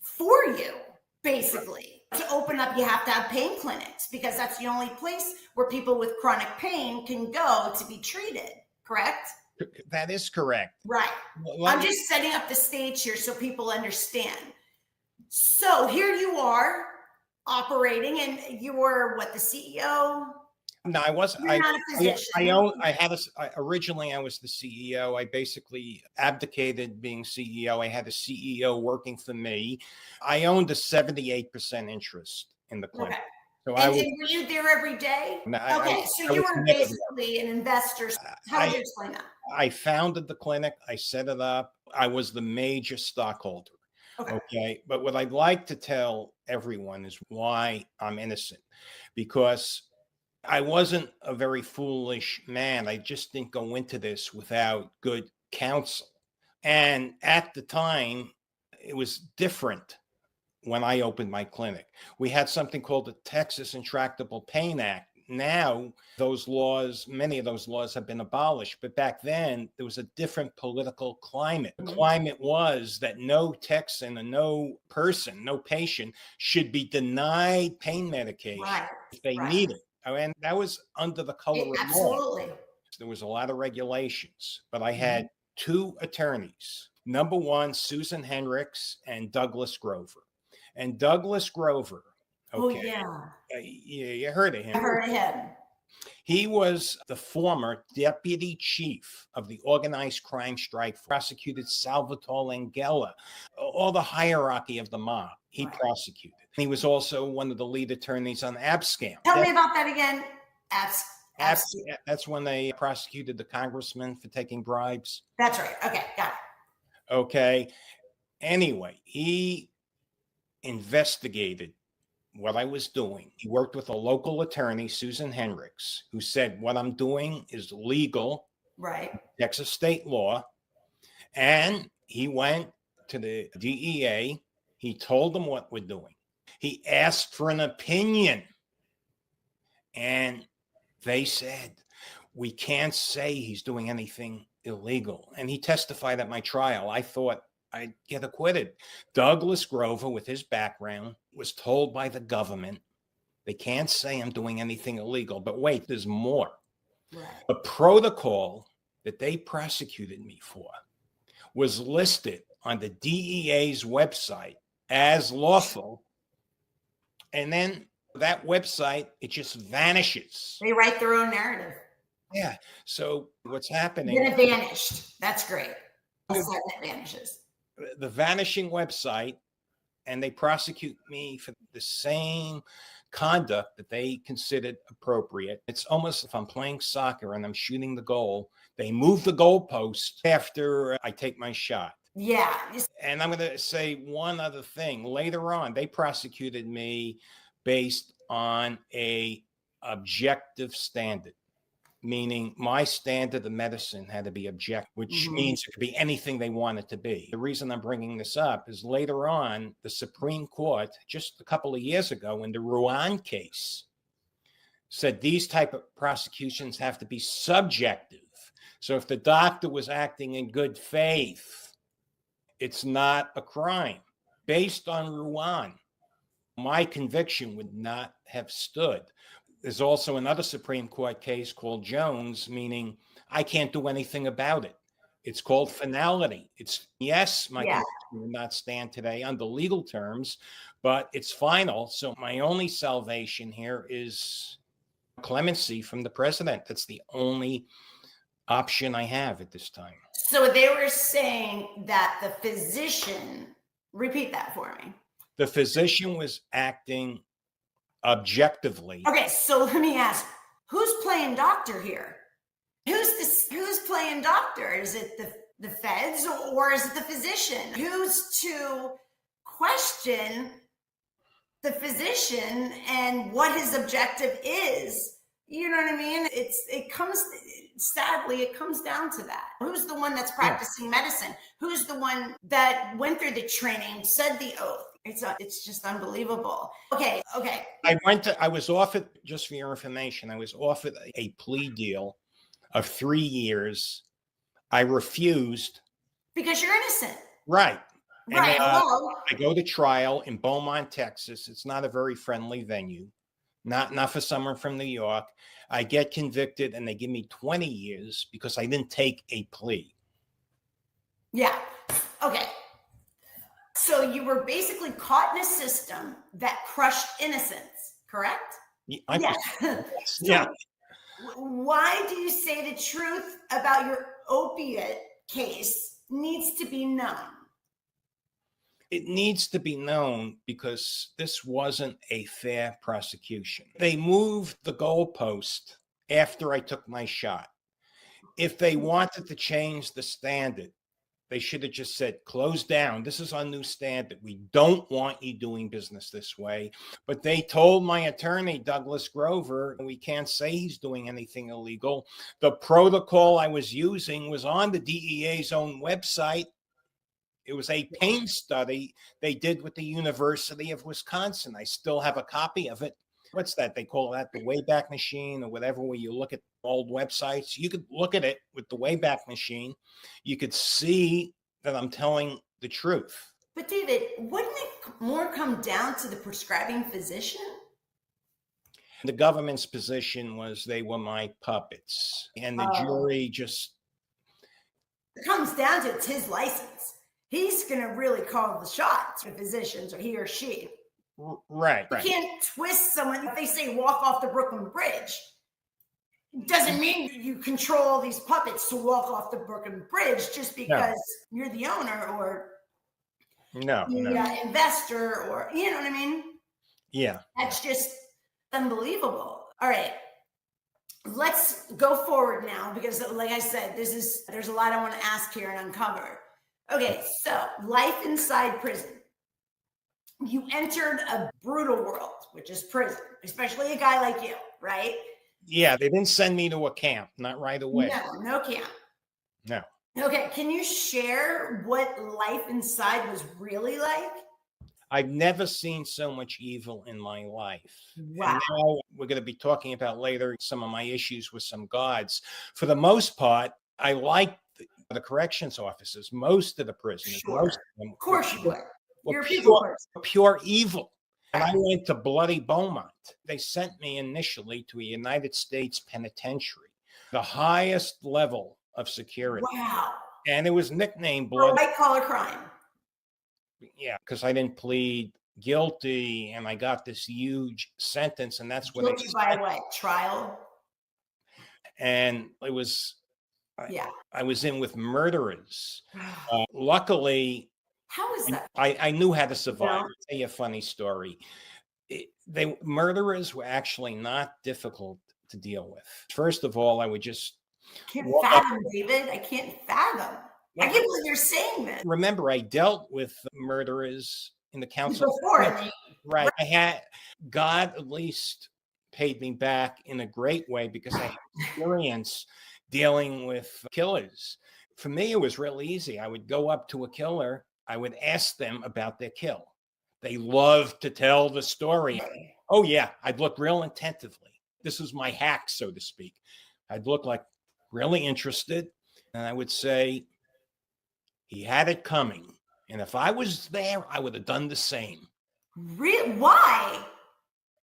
S1: for you, basically. To open up, you have to have pain clinics because that's the only place where people with chronic pain can go to be treated, correct?
S2: That is correct.
S1: Right. I'm just setting up the stage here so people understand. So here you are operating and you were what, the CEO?
S2: No, I wasn't.
S1: You're not a physician.
S2: Originally I was the CEO. I basically abdicated being CEO. I had a CEO working for me. I owned a 78% interest in the clinic.
S1: Okay.
S2: So
S1: And were you there every day?
S2: No,
S1: Okay, so you were basically an investor. How would you explain that?
S2: I founded the clinic. I set it up. I was the major stockholder. Okay. But what I'd like to tell everyone is why I'm innocent, because I wasn't a very foolish man. I just didn't go into this without good counsel. And at the time, it was different when I opened my clinic. We had something called the Texas Intractable Pain Act. Now, those laws, many of those laws have been abolished. But back then, there was a different political climate. The climate was that no Texan and no person, no patient should be denied pain medication if they need it. And that was under the color of law.
S1: Absolutely.
S2: There was a lot of regulations, but I had two attorneys. Number one, Susan Henricks and Douglas Grover. And Douglas Grover, you heard of him.
S1: I heard of him.
S2: He was the former deputy chief of the organized crime strike, prosecuted Salvatore Langella, all the hierarchy of the mob. He prosecuted. He was also one of the lead attorneys on Abscam.
S1: Tell me about that again.
S2: That's when they prosecuted the congressman for taking bribes.
S1: That's right. Okay, got it.
S2: Okay. Anyway, he investigated what I was doing. He worked with a local attorney, Susan Henricks, who said, what I'm doing is legal, Texas state law. And he went to the DEA. He told them what we're doing. He asked for an opinion. And they said, we can't say he's doing anything illegal. And he testified at my trial. I thought I'd get acquitted. Douglas Grover, with his background, was told by the government, they can't say I'm doing anything illegal. But wait, there's more. The protocol that they prosecuted me for was listed on the DEA's website as lawful. And then that website, it just vanishes.
S1: They write their own narrative.
S2: Yeah. So what's happening?
S1: Then it vanished. That's great. It vanishes.
S2: The vanishing website, and they prosecute me for the same conduct that they considered appropriate. It's almost if I'm playing soccer and I'm shooting the goal, they move the goalpost after I take my shot.
S1: Yeah.
S2: And I'm going to say one other thing. Later on, they prosecuted me based on a objective standard, meaning my standard of medicine had to be objective, which means it could be anything they want it to be. The reason I'm bringing this up is later on, the Supreme Court, just a couple of years ago in the Ruan case, said these type of prosecutions have to be subjective. So if the doctor was acting in good faith, it's not a crime. Based on Ruan, my conviction would not have stood. There's also another Supreme Court case called Jones, meaning I can't do anything about it. It's called finality. It's yes, my conviction would not stand today under legal terms, but it's final. So my only salvation here is clemency from the president. That's the only option I have at this time.
S1: So they were saying that the physician, repeat that for me.
S2: The physician was acting objectively.
S1: Okay, so let me ask, who's playing doctor here? Who's playing doctor? Is it the feds or is it the physician? Who's to question the physician and what his objective is? You know what I mean? Sadly, it comes down to that. Who's the one that's practicing medicine? Who's the one that went through the training, said the oath? It's just unbelievable. Okay.
S2: I was offered, just for your information, I was offered a plea deal of 3 years. I refused.
S1: Because you're innocent.
S2: Right.
S1: Right.
S2: I go to trial in Beaumont, Texas. It's not a very friendly venue. Not for someone from New York. I get convicted and they give me 20 years because I didn't take a plea.
S1: Yeah. Okay. So you were basically caught in a system that crushed innocence, correct?
S2: Yeah.
S1: Why do you say the truth about your opiate case needs to be known?
S2: It needs to be known because this wasn't a fair prosecution. They moved the goalpost after I took my shot. If they wanted to change the standard, they should have just said, close down. This is our new standard. We don't want you doing business this way. But they told my attorney, Douglas Grover, we can't say he's doing anything illegal. The protocol I was using was on the DEA's own website. It was a pain study they did with the University of Wisconsin. I still have a copy of it. What's that? They call that the Wayback Machine or whatever, where you look at old websites. You could look at it with the Wayback Machine. You could see that I'm telling the truth.
S1: But David, wouldn't it more come down to the prescribing physician?
S2: The government's position was they were my puppets. And the jury just...
S1: It comes down to it's his license. He's going to really call the shots for physicians, or he or she.
S2: Right.
S1: You can't twist someone. If they say walk off the Brooklyn Bridge, it doesn't mean you control these puppets to walk off the Brooklyn Bridge just because you're the owner or the investor, or you know what I mean?
S2: Yeah.
S1: That's just unbelievable. All right. Let's go forward now because, like I said, there's a lot I want to ask here and uncover. Okay, so life inside prison. You entered a brutal world, which is prison, especially a guy like you, right?
S2: Yeah, they didn't send me to a camp, not right away.
S1: No camp.
S2: No.
S1: Okay, can you share what life inside was really like?
S2: I've never seen so much evil in my life.
S1: Wow.
S2: And now we're going to be talking about later some of my issues with some guards. For the most part, I like the corrections officers, most of the prisoners.
S1: Sure.
S2: Most of them,
S1: of course you would. You're
S2: pure evil. And I went to Bloody Beaumont. They sent me initially to a United States penitentiary, the highest level of security.
S1: Wow.
S2: And it was nicknamed
S1: For white collar crime.
S2: Yeah, because I didn't plead guilty and I got this huge sentence, and that's what
S1: guilty by what? Trial?
S2: And it was I was in with murderers. Luckily,
S1: how is that?
S2: I knew how to survive. I'll tell you a funny story. Murderers were actually not difficult to deal with. First of all, I would just
S1: can't fathom, David. I can't fathom. I can't believe you're saying this.
S2: Remember, I dealt with murderers in the council
S1: before.
S2: Right. I had God at least paid me back in a great way because I had experience dealing with killers. For me, it was real easy. I would go up to a killer. I would ask them about their kill. They love to tell the story. Oh, yeah. I'd look real attentively. This is my hack, so to speak. I'd look like really interested. And I would say, he had it coming. And if I was there, I would have done the same.
S1: Really? Why?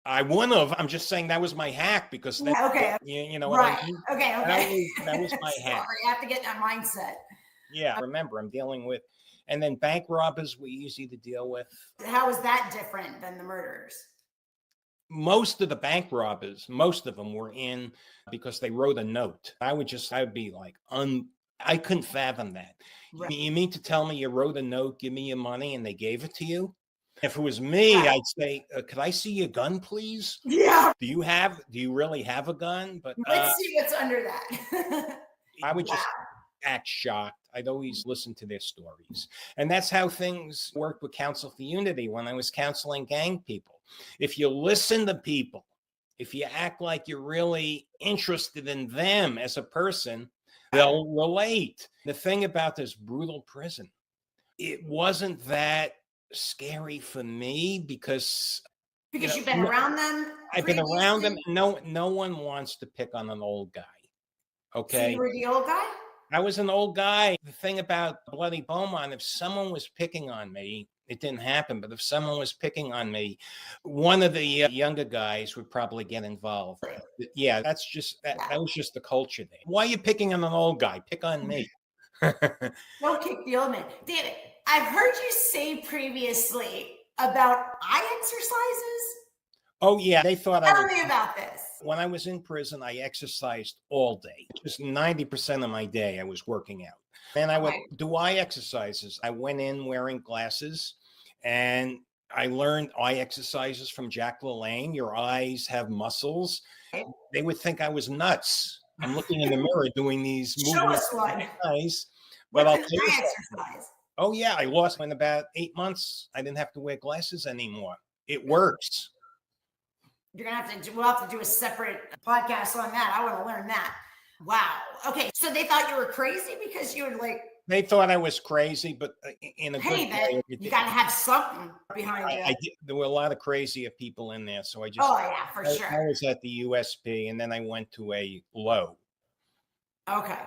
S2: I wouldn't have. I'm just saying that was my hack because then, you know what I mean?
S1: Okay.
S2: That was my hack.
S1: Sorry, I have to get that mindset.
S2: Yeah, remember, I'm dealing with, and then bank robbers were easy to deal with.
S1: How is that different than the murderers?
S2: Most of the bank robbers, most of them were in because they wrote a note. I would be like, I couldn't fathom that. Right. You mean to tell me you wrote a note, give me your money, and they gave it to you? If it was me, I'd say, could I see your gun, please?
S1: Yeah.
S2: Do you really have a gun? But
S1: let's see what's under that.
S2: I would just act shocked. I'd always listen to their stories. And that's how things worked with Counsel for Unity when I was counseling gang people. If you listen to people, if you act like you're really interested in them as a person, they'll relate. The thing about this brutal prison, it wasn't that scary for me because
S1: you've been around them.
S2: I've been around them. No one wants to pick on an old guy. Okay.
S1: So you were the old guy?
S2: I was an old guy. The thing about Bloody Beaumont, if someone was picking on me, it didn't happen, but if someone was picking on me, one of the younger guys would probably get involved. Yeah, that was just the culture there. Why are you picking on an old guy? Pick on me.
S1: Don't kick the old man. David, I've heard you say previously about eye exercises.
S2: Oh, yeah. They thought
S1: Tell me about this.
S2: When I was in prison, I exercised all day. Just 90% of my day, I was working out. And I would do eye exercises. I went in wearing glasses, and I learned eye exercises from Jack LaLanne. Your eyes have muscles. They would think I was nuts. I'm looking in the mirror doing these movements.
S1: Show us one.
S2: Eyes. But I'll
S1: What's
S2: tell
S1: an
S2: you
S1: eye
S2: something.
S1: exercise?
S2: Oh, yeah. I lost in about 8 months. I didn't have to wear glasses anymore. It works.
S1: You're gonna have to. We'll have to do a separate podcast on that. I want to learn that. Wow. Okay. So they thought you were crazy because you were like.
S2: They thought I was crazy, but in a good way.
S1: You got to have something behind you.
S2: There were a lot of crazier people in there, so I just.
S1: Oh yeah, for sure.
S2: I was at the USP, and then I went to a low.
S1: Okay.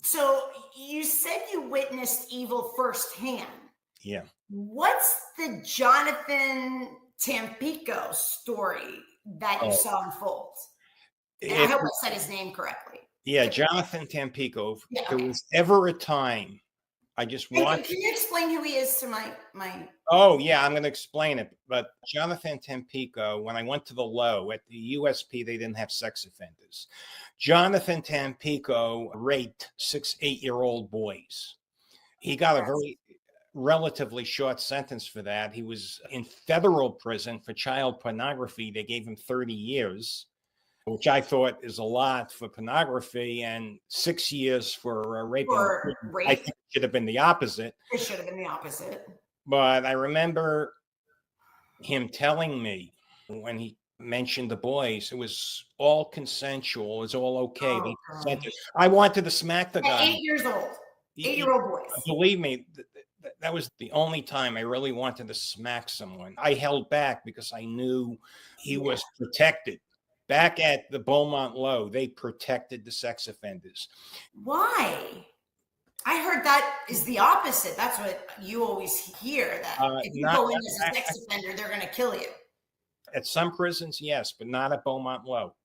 S1: So you said you witnessed evil firsthand.
S2: Yeah.
S1: What's the Jonathan Tampico story that you saw unfold? I hope I said his name correctly.
S2: Yeah, Jonathan Tampico.
S1: Yeah,
S2: There was ever a time I just want.
S1: Can you explain who he is to my?
S2: Oh yeah, I'm going to explain it. But Jonathan Tampico, when I went to the low at the USP, they didn't have sex offenders. Jonathan Tampico raped 8-year-old boys. He got a very relatively short sentence for that. He was in federal prison for child pornography. They gave him 30 years, which I thought is a lot for pornography, and 6 years for rape. I think it should have been the opposite.
S1: It should have been the opposite.
S2: But I remember him telling me when he mentioned the boys, it was all consensual. It was all okay. They consented. I wanted to smack the guy.
S1: 8 years old. 8-year-old boys.
S2: Believe me, that was the only time I really wanted to smack someone. I held back because I knew he was protected. Back at the Beaumont Low, they protected the sex offenders.
S1: Why? I heard that is the opposite. That's what you always hear, that if you go in as a sex offender, they're going to kill you.
S2: At some prisons, yes, but not at Beaumont Low.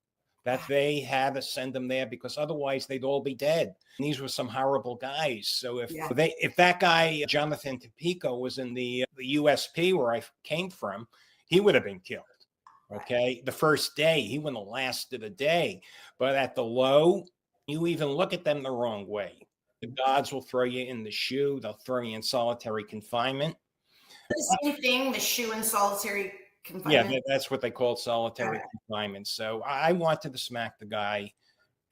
S2: That they had to send them there because otherwise they'd all be dead. And these were some horrible guys. So if that guy, Jonathan Tampico, was in the USP where I came from, he would have been killed. Okay. The first day, he wouldn't have lasted a day. But at the low, you even look at them the wrong way. The gods will throw you in the shoe. They'll throw you in solitary confinement.
S1: The same thing, the shoe in solitary confinement.
S2: Yeah, that's what they call solitary confinement. So I wanted to smack the guy.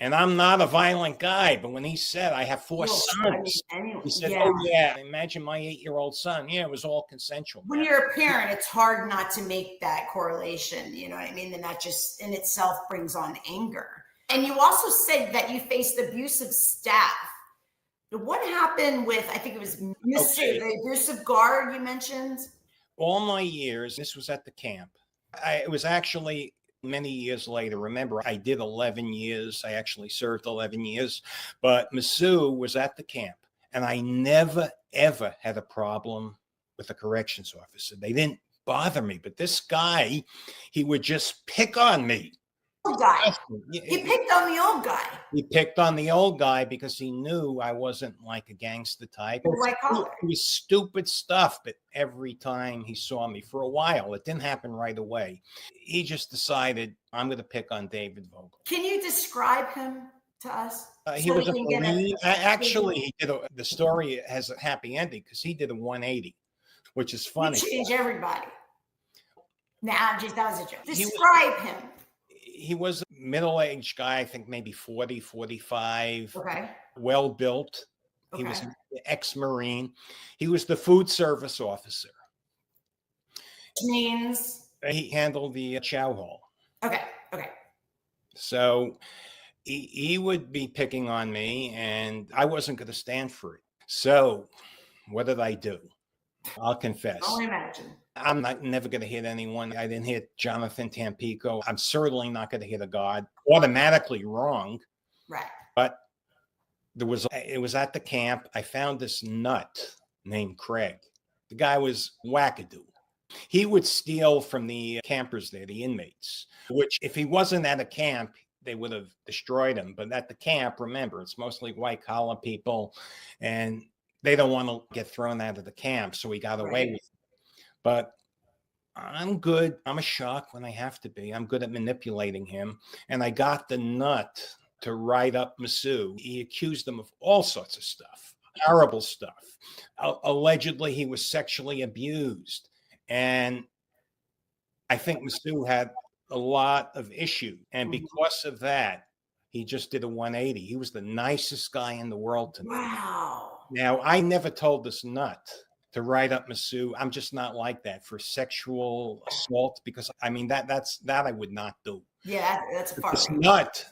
S2: And I'm not a violent guy, but when he said, I have 4 sons, he said, oh yeah, imagine my 8-year-old son. Yeah, it was all consensual.
S1: When you're a parent, it's hard not to make that correlation. You know what I mean? And that just in itself brings on anger. And you also said that you faced abusive staff. What happened with, I think it was the abusive guard you mentioned?
S2: All my years, this was at the camp. It was actually many years later. Remember, I did 11 years. I actually served 11 years. But Masu was at the camp, and I never, ever had a problem with a corrections officer. They didn't bother me. But this guy, he would just pick on me.
S1: He picked on the old guy.
S2: He picked on the old guy because he knew I wasn't like a gangster type. It was stupid stuff, but every time he saw me for a while, it didn't happen right away. He just decided, I'm going to pick on David Vogel.
S1: Can you describe him to us?
S2: He was a Marine. Actually, the story has a happy ending because he did a 180, which is funny.
S1: He changed everybody. Nah, just that was a joke. Describe him.
S2: He was a middle-aged guy, I think maybe 40, 45.
S1: Okay.
S2: Well-built. He was an ex-Marine. He was the food service officer.
S1: Which means?
S2: He handled the chow hall.
S1: Okay.
S2: So he would be picking on me, and I wasn't going to stand for it. So what did I do? I'll confess.
S1: I'll imagine.
S2: I'm never going to hit anyone. I didn't hit Jonathan Tampico. I'm certainly not going to hit a god. Automatically wrong.
S1: Right.
S2: But it was at the camp. I found this nut named Craig. The guy was wackadoo. He would steal from the campers there, the inmates, which if he wasn't at a camp, they would have destroyed him. But at the camp, remember, it's mostly white collar people, and they don't want to get thrown out of the camp. So he got away with it. But I'm good. I'm a shock when I have to be. I'm good at manipulating him. And I got the nut to write up Masu. He accused him of all sorts of stuff, horrible stuff. Allegedly, he was sexually abused. And I think Masu had a lot of issue. And because of that, he just did a 180. He was the nicest guy in the world to me.
S1: Wow.
S2: Now, I never told this nut to write up Masu. I'm just not like that for sexual assault, because I mean that I would not do.
S1: Yeah, that's far.
S2: This nut,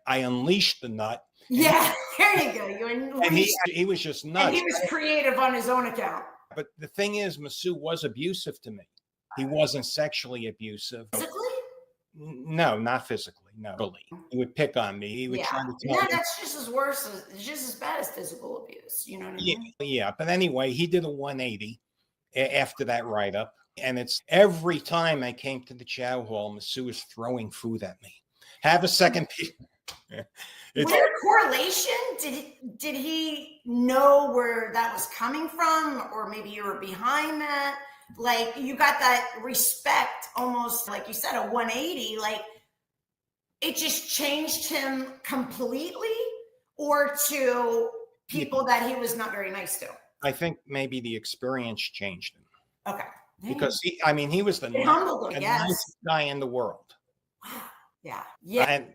S2: I unleashed the nut.
S1: Yeah, there you go. You unleashed.
S2: And he was just nuts.
S1: And he was creative on his own account.
S2: But the thing is, Masu was abusive to me. He wasn't sexually abusive.
S1: Physically?
S2: No, not physically. No, he would pick on me. He would try to tell me.
S1: That's just as worse. It's just as bad as physical abuse. You know what I mean?
S2: Yeah. But anyway, he did a 180 after that write-up. And it's every time I came to the chow hall, Masu was throwing food at me. Have a second piece.
S1: Was there a correlation? Did he know where that was coming from? Or maybe you were behind that? Like, you got that respect, almost like you said, a 180. Like, it just changed him completely, or to people that he was not very nice to?
S2: I think maybe the experience changed him.
S1: Okay.
S2: Because he was the nicest guy in the world.
S1: Wow. Yeah.
S2: And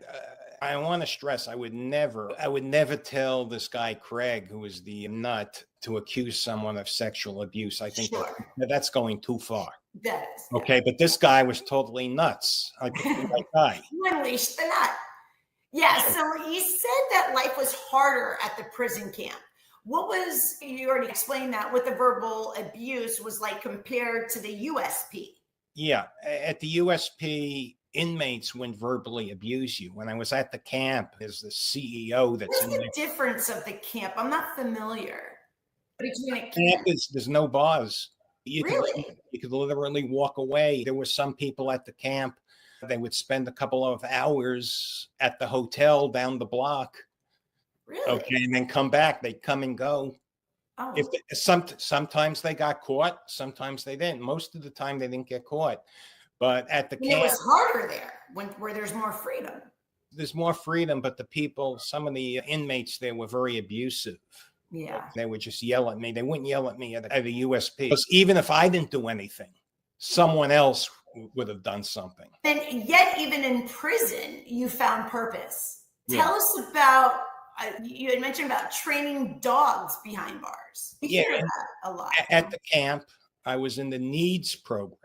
S2: I want to stress, I would never tell this guy Craig, who was the nut, to accuse someone of sexual abuse. I think that's going too far.
S1: That is.
S2: Okay, but this guy was totally nuts. I picked the right guy.
S1: You unleashed the nut. Yeah, so he said that life was harder at the prison camp. What was, you already explained that, what the verbal abuse was like compared to the USP?
S2: Yeah, at the USP, inmates wouldn't verbally abuse you. When I was at the camp, there's the CEO that's
S1: What's the difference of the camp? I'm not familiar. Between a
S2: camp there's no bars. You could literally walk away. There were some people at the camp, they would spend a couple of hours at the hotel down the block.
S1: Really?
S2: Okay, and then come back. They'd come and go.
S1: Oh.
S2: Sometimes they got caught, sometimes they didn't. Most of the time they didn't get caught. But at the camp,
S1: it was harder there where there's more freedom.
S2: There's more freedom, but some of the inmates there were very abusive.
S1: Yeah.
S2: They would just yell at me. They wouldn't yell at me at a USP. Because even if I didn't do anything, someone else would have done something.
S1: And yet, even in prison, you found purpose. Tell us about, you had mentioned about training dogs behind bars. We hear that a lot.
S2: At the camp, I was in the needs program.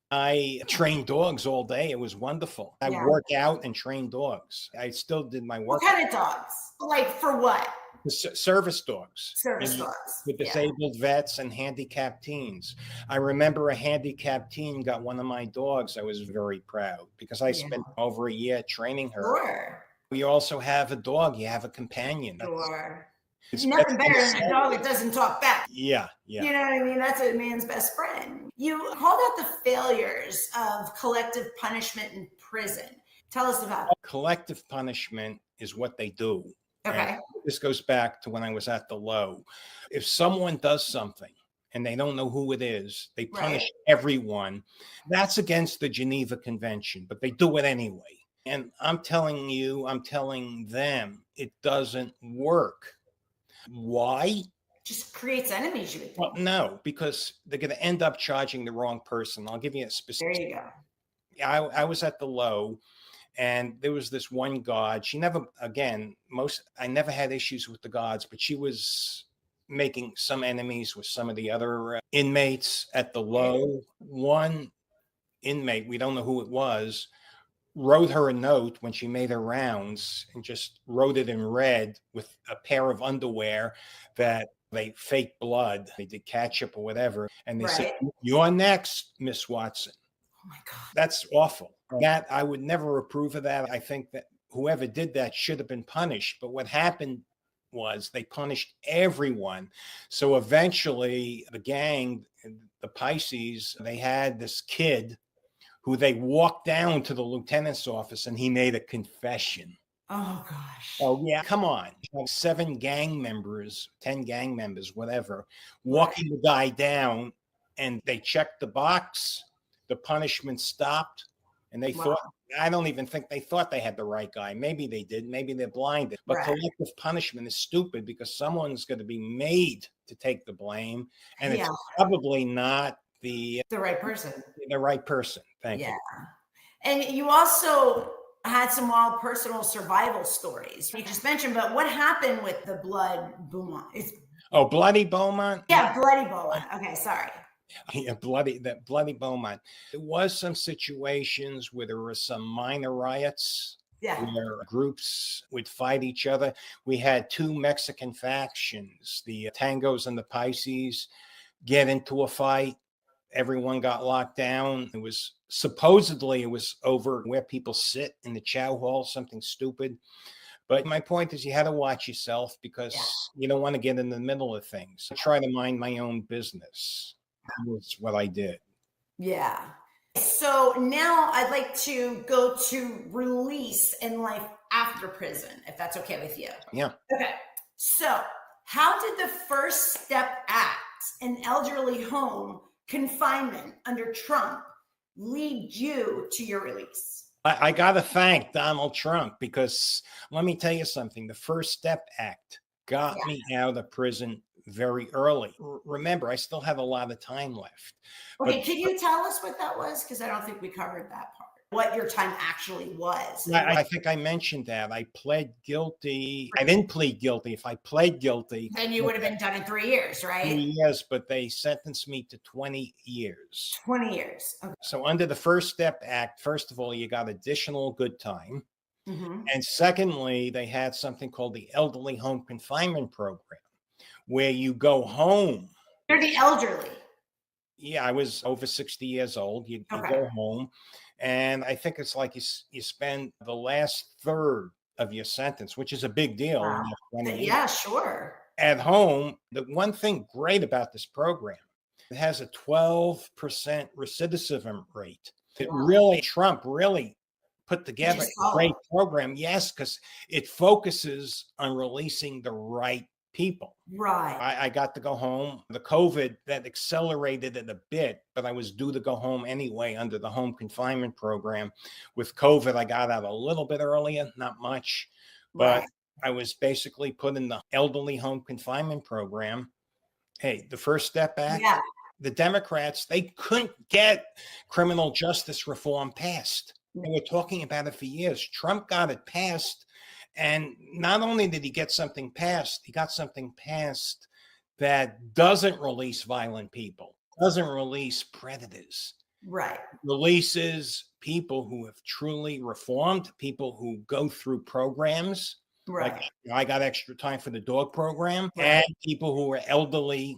S2: I trained dogs all day. It was wonderful. I work out and train dogs. I still did my work.
S1: What kind of dogs? Like for what?
S2: Service dogs.
S1: Service dogs.
S2: With disabled vets and handicapped teens. I remember a handicapped teen got one of my dogs. I was very proud because I spent over a year training her.
S1: Sure.
S2: We also have a dog. You have a companion.
S1: Sure. It's nothing better than a dog that doesn't talk back.
S2: Yeah.
S1: You know what I mean? That's a man's best friend. You called out the failures of collective punishment in prison. Tell us about it.
S2: Collective punishment is what they do.
S1: Okay.
S2: And this goes back to when I was at the low. If someone does something and they don't know who it is, they punish everyone. That's against the Geneva Convention, but they do it anyway. And I'm telling them, it doesn't work. Why?
S1: Just creates enemies, you would think.
S2: Well, no, because they're going to end up charging the wrong person. I'll give you a specific.
S1: There you go.
S2: I was at the low, and there was this one guard. She never, I never had issues with the guards, but she was making some enemies with some of the other inmates at the low. One inmate, we don't know who it was, wrote her a note when she made her rounds and just wrote it in red with a pair of underwear that they faked blood. They did ketchup or whatever. And they said, "You're next, Miss Watson."
S1: Oh my God.
S2: That's awful. That I would never approve of that. I think that whoever did that should have been punished. But what happened was they punished everyone. So eventually the gang, the Pisces, they had this kid who they walked down to the lieutenant's office and he made a confession.
S1: Oh, gosh.
S2: Oh, yeah. Come on. 7 gang members, 10 gang members, whatever, walking the guy down, and they checked the box. the punishment stopped, and they thought, I don't even think they thought they had the right guy. Maybe they did. Maybe they're blinded. But collective punishment is stupid because someone's going to be made to take the blame, and it's probably not the
S1: right person.
S2: The right person. Thank you.
S1: And you also had some wild personal survival stories. You just mentioned, but what happened with the blood Beaumont?
S2: Bloody Beaumont?
S1: Yeah, Bloody Beaumont. Okay, sorry.
S2: Yeah, bloody Beaumont. There was some situations where there were some minor riots. Where groups would fight each other. We had two Mexican factions, the Tangos and the Pisces, get into a fight. Everyone got locked down. It was supposedly over where people sit in the chow hall, something stupid. But my point is you had to watch yourself because you don't want to get in the middle of things. I try to mind my own business. That's what I did.
S1: Yeah. So now I'd like to go to release and life after prison, if that's okay with you.
S2: Yeah.
S1: Okay. So how did the First Step Act, an elderly home confinement under Trump, lead you to your release?
S2: I got to thank Donald Trump because let me tell you something. The First Step Act got me out of prison very early. Remember, I still have a lot of time left.
S1: Okay, can you tell us what that was? Because I don't think we covered that part. What your time actually was.
S2: I think I mentioned that. I pled guilty. I didn't plead guilty. If I pled guilty,
S1: then you would have been done in 3 years, right?
S2: 3 years, but they sentenced me to 20 years.
S1: 20 years. Okay.
S2: So under the First Step Act, first of all, you got additional good time.
S1: Mm-hmm.
S2: And secondly, they had something called the Elderly Home Confinement Program, where you go home.
S1: You're the elderly.
S2: Yeah, I was over 60 years old. You go home. And I think it's like you spend the last third of your sentence, which is a big deal.
S1: Yeah, sure.
S2: At home, the one thing great about this program, it has a 12% recidivism rate. Trump really put together a great program. Yes, because it focuses on releasing the right people.
S1: Right.
S2: I got to go home. The COVID, that accelerated it a bit, but I was due to go home anyway under the home confinement program. With COVID, I got out a little bit earlier, not much, but I was basically put in the elderly home confinement program. Hey, the First Step Act, the Democrats, they couldn't get criminal justice reform passed. They were talking about it for years. Trump got it passed. And not only did he get something passed, he got something passed that doesn't release violent people, doesn't release predators.
S1: Right.
S2: Releases people who have truly reformed, people who go through programs.
S1: Right.
S2: Like I got extra time for the dog program, and people who are elderly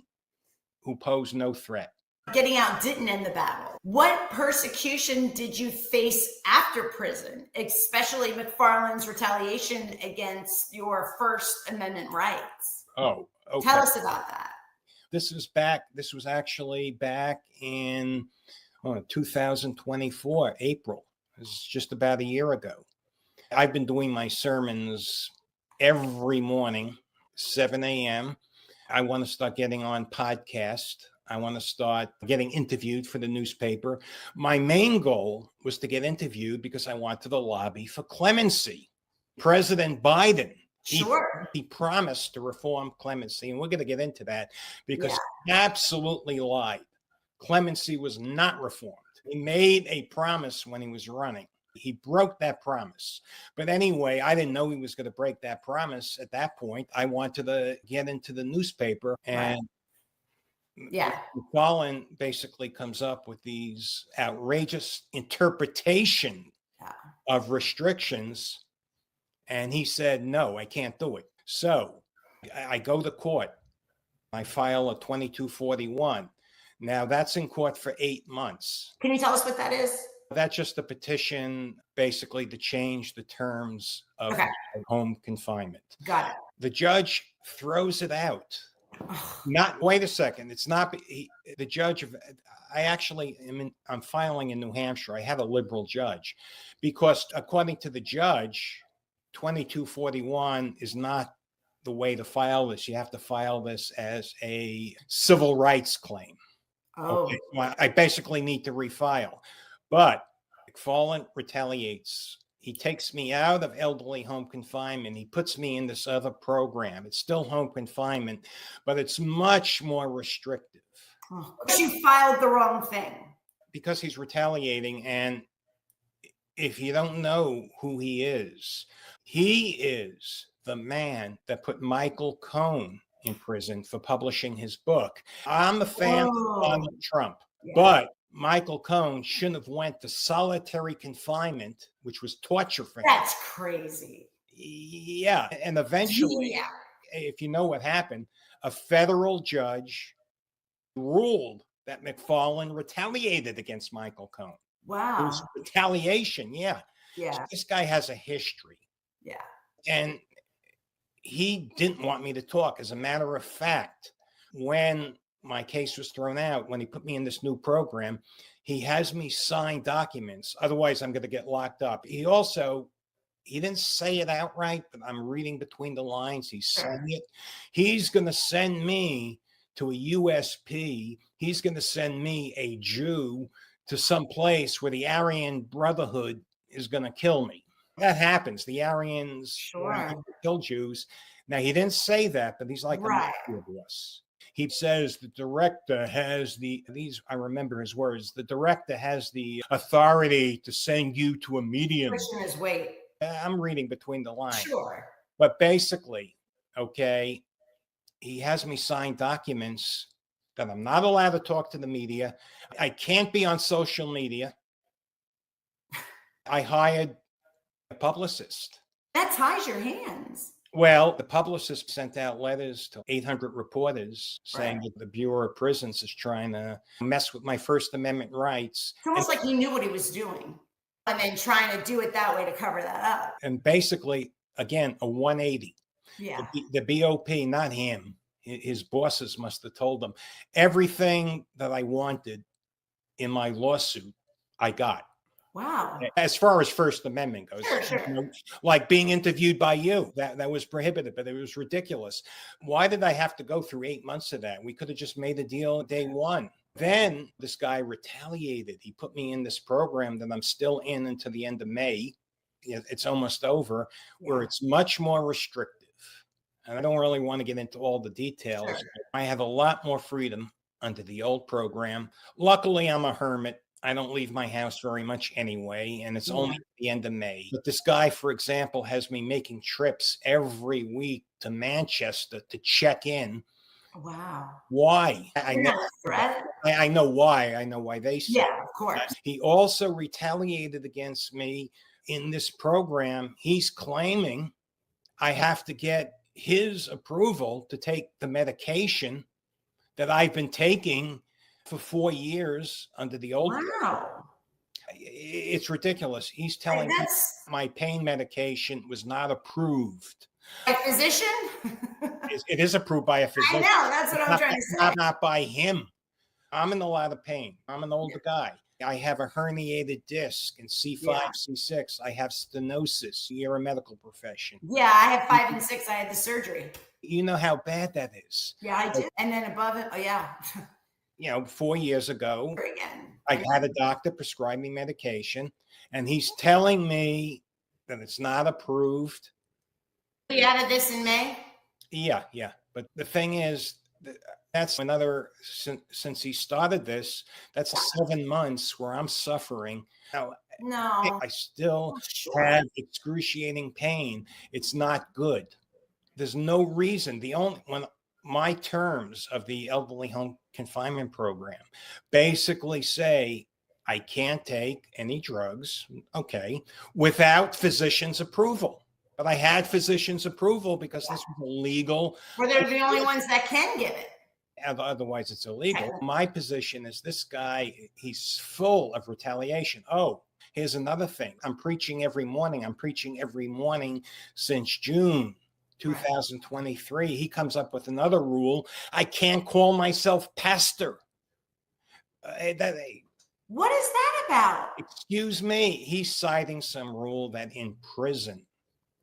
S2: who pose no threat.
S1: Getting out didn't end the battle. What persecution did you face after prison, especially McFarland's retaliation against your First Amendment rights?
S2: Oh, okay.
S1: Tell us about that.
S2: This was actually back in 2024, April. This is just about a year ago. I've been doing my sermons every morning, 7 a.m. I want to start getting on podcast. I want to start getting interviewed for the newspaper. My main goal was to get interviewed because I wanted to lobby for clemency. President Biden, he promised to reform clemency, and we're going to get into that because he absolutely lied. Clemency was not reformed. He made a promise when he was running. He broke that promise. But anyway, I didn't know he was going to break that promise at that point. I wanted to get into the newspaper, and McFarland basically comes up with these outrageous interpretation of restrictions. And he said, no, I can't do it. So I go to court. I file a 2241. Now that's in court for 8 months.
S1: Can you tell us what that is?
S2: That's just a petition basically to change the terms of home confinement.
S1: Got it.
S2: The judge throws it out. Wait a second. It's not the judge of, I'm filing in New Hampshire. I have a liberal judge because according to the judge, 2241 is not the way to file this. You have to file this as a civil rights claim.
S1: Oh,
S2: Okay, so I basically need to refile. But McFarland retaliates. He takes me out of elderly home confinement. He puts me in this other program. It's still home confinement, but it's much more restrictive.
S1: oh. She filed the wrong thing.
S2: Because he's retaliating. And if you don't know who he is the man that put Michael Cohen in prison for publishing his book. I'm a fan of Donald Trump, but Michael Cohen shouldn't have went to solitary confinement, which was torture for him.
S1: That's crazy.
S2: Yeah. And eventually, if you know what happened, a federal judge ruled that McFarland retaliated against Michael Cohen.
S1: Wow.
S2: It was retaliation. Yeah. So this guy has a history.
S1: Yeah.
S2: And he didn't want me to talk. As a matter of fact, when my case was thrown out, when he put me in this new program, he has me sign documents. Otherwise, I'm going to get locked up. He didn't say it outright, but I'm reading between the lines. He's saying it. He's going to send me to a USP. He's going to send me, a Jew, to some place where the Aryan Brotherhood is going to kill me. That happens. The Aryans kill Jews. Now, he didn't say that, but he's like a mafia boss. He says the director has I remember his words, the director has the authority to send you to a medium.
S1: Pushing his weight.
S2: I'm reading between the lines.
S1: Sure.
S2: But basically, okay, he has me sign documents that I'm not allowed to talk to the media. I can't be on social media. I hired a publicist.
S1: That ties your hands.
S2: Well, the publicist sent out letters to 800 reporters saying that the Bureau of Prisons is trying to mess with my First Amendment rights.
S1: It's almost like he knew what he was doing and then trying to do it that way to cover that up.
S2: And basically, again, a 180.
S1: Yeah.
S2: The BOP, not him. His bosses must have told him everything that I wanted in my lawsuit, I got.
S1: Wow.
S2: As far as First Amendment goes,
S1: sure.
S2: You know, like being interviewed by you, that was prohibited, but it was ridiculous. Why did I have to go through 8 months of that? We could have just made a deal day one. Then this guy retaliated. He put me in this program that I'm still in until the end of May. It's almost over, where it's much more restrictive. And I don't really want to get into all the details. Sure. I have a lot more freedom under the old program. Luckily, I'm a hermit. I don't leave my house very much anyway, and it's only at the end of May. But this guy, for example, has me making trips every week to Manchester to check in.
S1: Wow.
S2: Why?
S1: I know
S2: why. I know why they say.
S1: Yeah, of course.
S2: He also retaliated against me in this program. He's claiming I have to get his approval to take the medication that I've been taking for 4 years under the old.
S1: Wow.
S2: It's ridiculous. He's telling me my pain medication was not approved.
S1: A physician?
S2: It is approved by a physician.
S1: I know. That's what I'm trying to say.
S2: Not by him. I'm in a lot of pain. I'm an older guy. I have a herniated disc in C5, C6. I have stenosis. You're a medical profession.
S1: Yeah, I have 5 and 6. I had the surgery.
S2: You know how bad that is.
S1: Yeah, I did. And then above it,
S2: 4 years ago,
S1: again,
S2: I had a doctor prescribe me medication, and he's telling me that it's not approved.
S1: We added this in May?
S2: Yeah. But the thing is, that's another, since he started this, that's 7 months where I'm suffering. Now, I still have excruciating pain. It's not good. There's no reason. When my terms of the elderly home confinement program basically say I can't take any drugs, without physician's approval. But I had physician's approval because this was illegal.
S1: Well, they're the only ones that can give it.
S2: Otherwise, it's illegal. My position is this guy, he's full of retaliation. Oh, here's another thing. I'm preaching every morning. Since June 2023. He comes up with another rule. I can't call myself pastor.
S1: What is that about?
S2: Excuse me. He's citing some rule that in prison,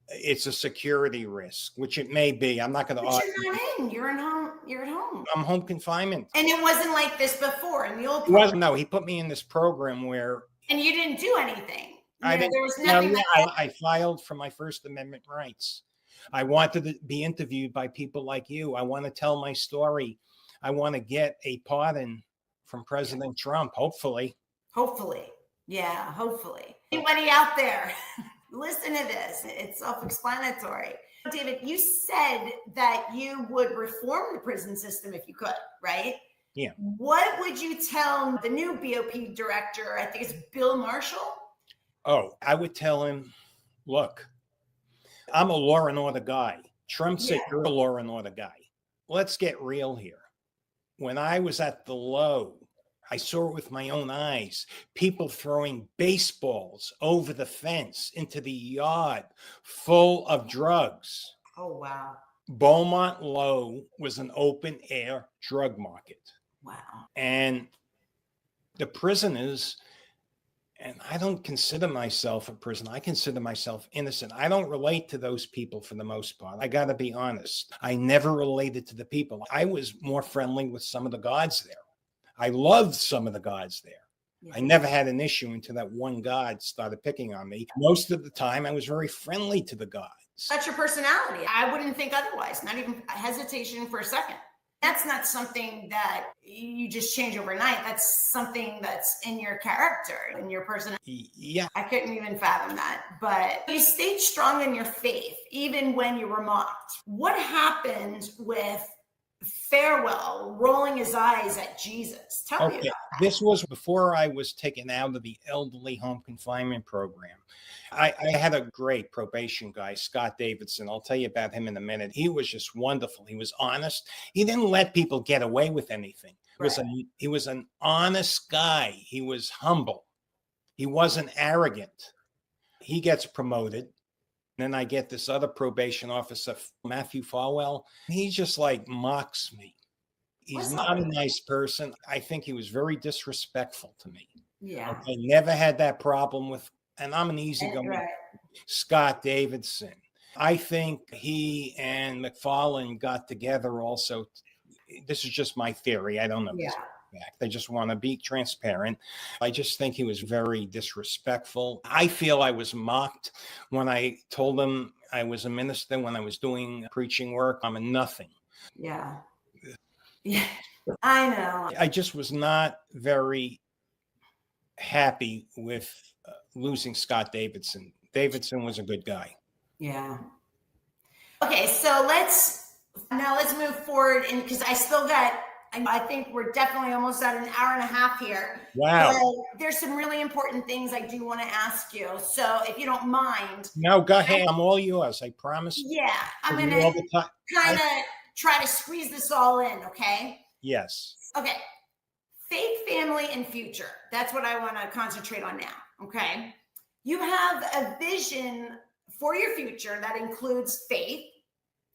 S2: it's a security risk, which it may be. I'm not going to
S1: But
S2: argue.
S1: you're not in. You're at home. You're at home.
S2: I'm home confinement.
S1: And it wasn't like this before in the old
S2: It wasn't,
S1: program.
S2: no, he put me in this program where
S1: And you didn't do anything.
S2: I didn't.
S1: There was
S2: No,
S1: nothing.
S2: I filed for my First Amendment rights. I wanted to be interviewed by people like you. I want to tell my story. I want to get a pardon from President Trump, hopefully.
S1: Hopefully. Yeah, hopefully. Anybody out there, listen to this. It's self-explanatory. David, you said that you would reform the prison system if you could, right?
S2: Yeah.
S1: What would you tell the new BOP director? I think it's Bill Marshall.
S2: Oh, I would tell him, look, I'm a law and order guy. Trump said you're a law and order guy. Let's get real here. When I was at the low, I saw it with my own eyes. People throwing baseballs over the fence into the yard full of drugs.
S1: Oh, wow.
S2: Beaumont Low was an open air drug market.
S1: Wow.
S2: And the prisoners, and I don't consider myself a prisoner. I consider myself innocent. I don't relate to those people for the most part. I got to be honest. I never related to the people. I was more friendly with some of the guards there. I loved some of the guards there. Yeah. I never had an issue until that one guard started picking on me. Most of the time, I was very friendly to the guards.
S1: That's your personality. I wouldn't think otherwise. Not even hesitation for a second. That's not something that you just change overnight. That's something that's in your character and your personality.
S2: Yeah.
S1: I couldn't even fathom that. But you stayed strong in your faith, even when you were mocked. What happened with Farewell rolling his eyes at Jesus? Tell me about that.
S2: This was before I was taken out of the elderly home confinement program. I had a great probation guy, Scott Davidson. I'll tell you about him in a minute. He was just wonderful. He was honest. He didn't let people get away with anything. He was an honest guy. He was humble. He wasn't arrogant. He gets promoted. Then I get this other probation officer, Matthew Farwell. He just like mocks me. He's not a nice person. I think he was very disrespectful to me.
S1: Yeah.
S2: Okay, never had that problem with, and I'm an easygoing Scott Davidson. I think he and McFarlane got together also. This is just my theory. I don't know. Yeah. They just want to be transparent. I just think he was very disrespectful. I feel I was mocked when I told him I was a minister, when I was doing preaching work. I'm a nothing.
S1: Yeah. Yeah, I know.
S2: I just was not very happy with losing Scott Davidson. Davidson was a good guy.
S1: Yeah. Okay, so let's move forward, and because I think we're definitely almost at an hour and a half here.
S2: Wow.
S1: So there's some really important things I do want to ask you. So if you don't mind.
S2: No, go ahead. I'm all yours. I promise.
S1: Yeah. I'm going to kind of try to squeeze this all in. Okay.
S2: Yes.
S1: Okay. Faith, family, and future. That's what I want to concentrate on now. Okay. You have a vision for your future that includes faith,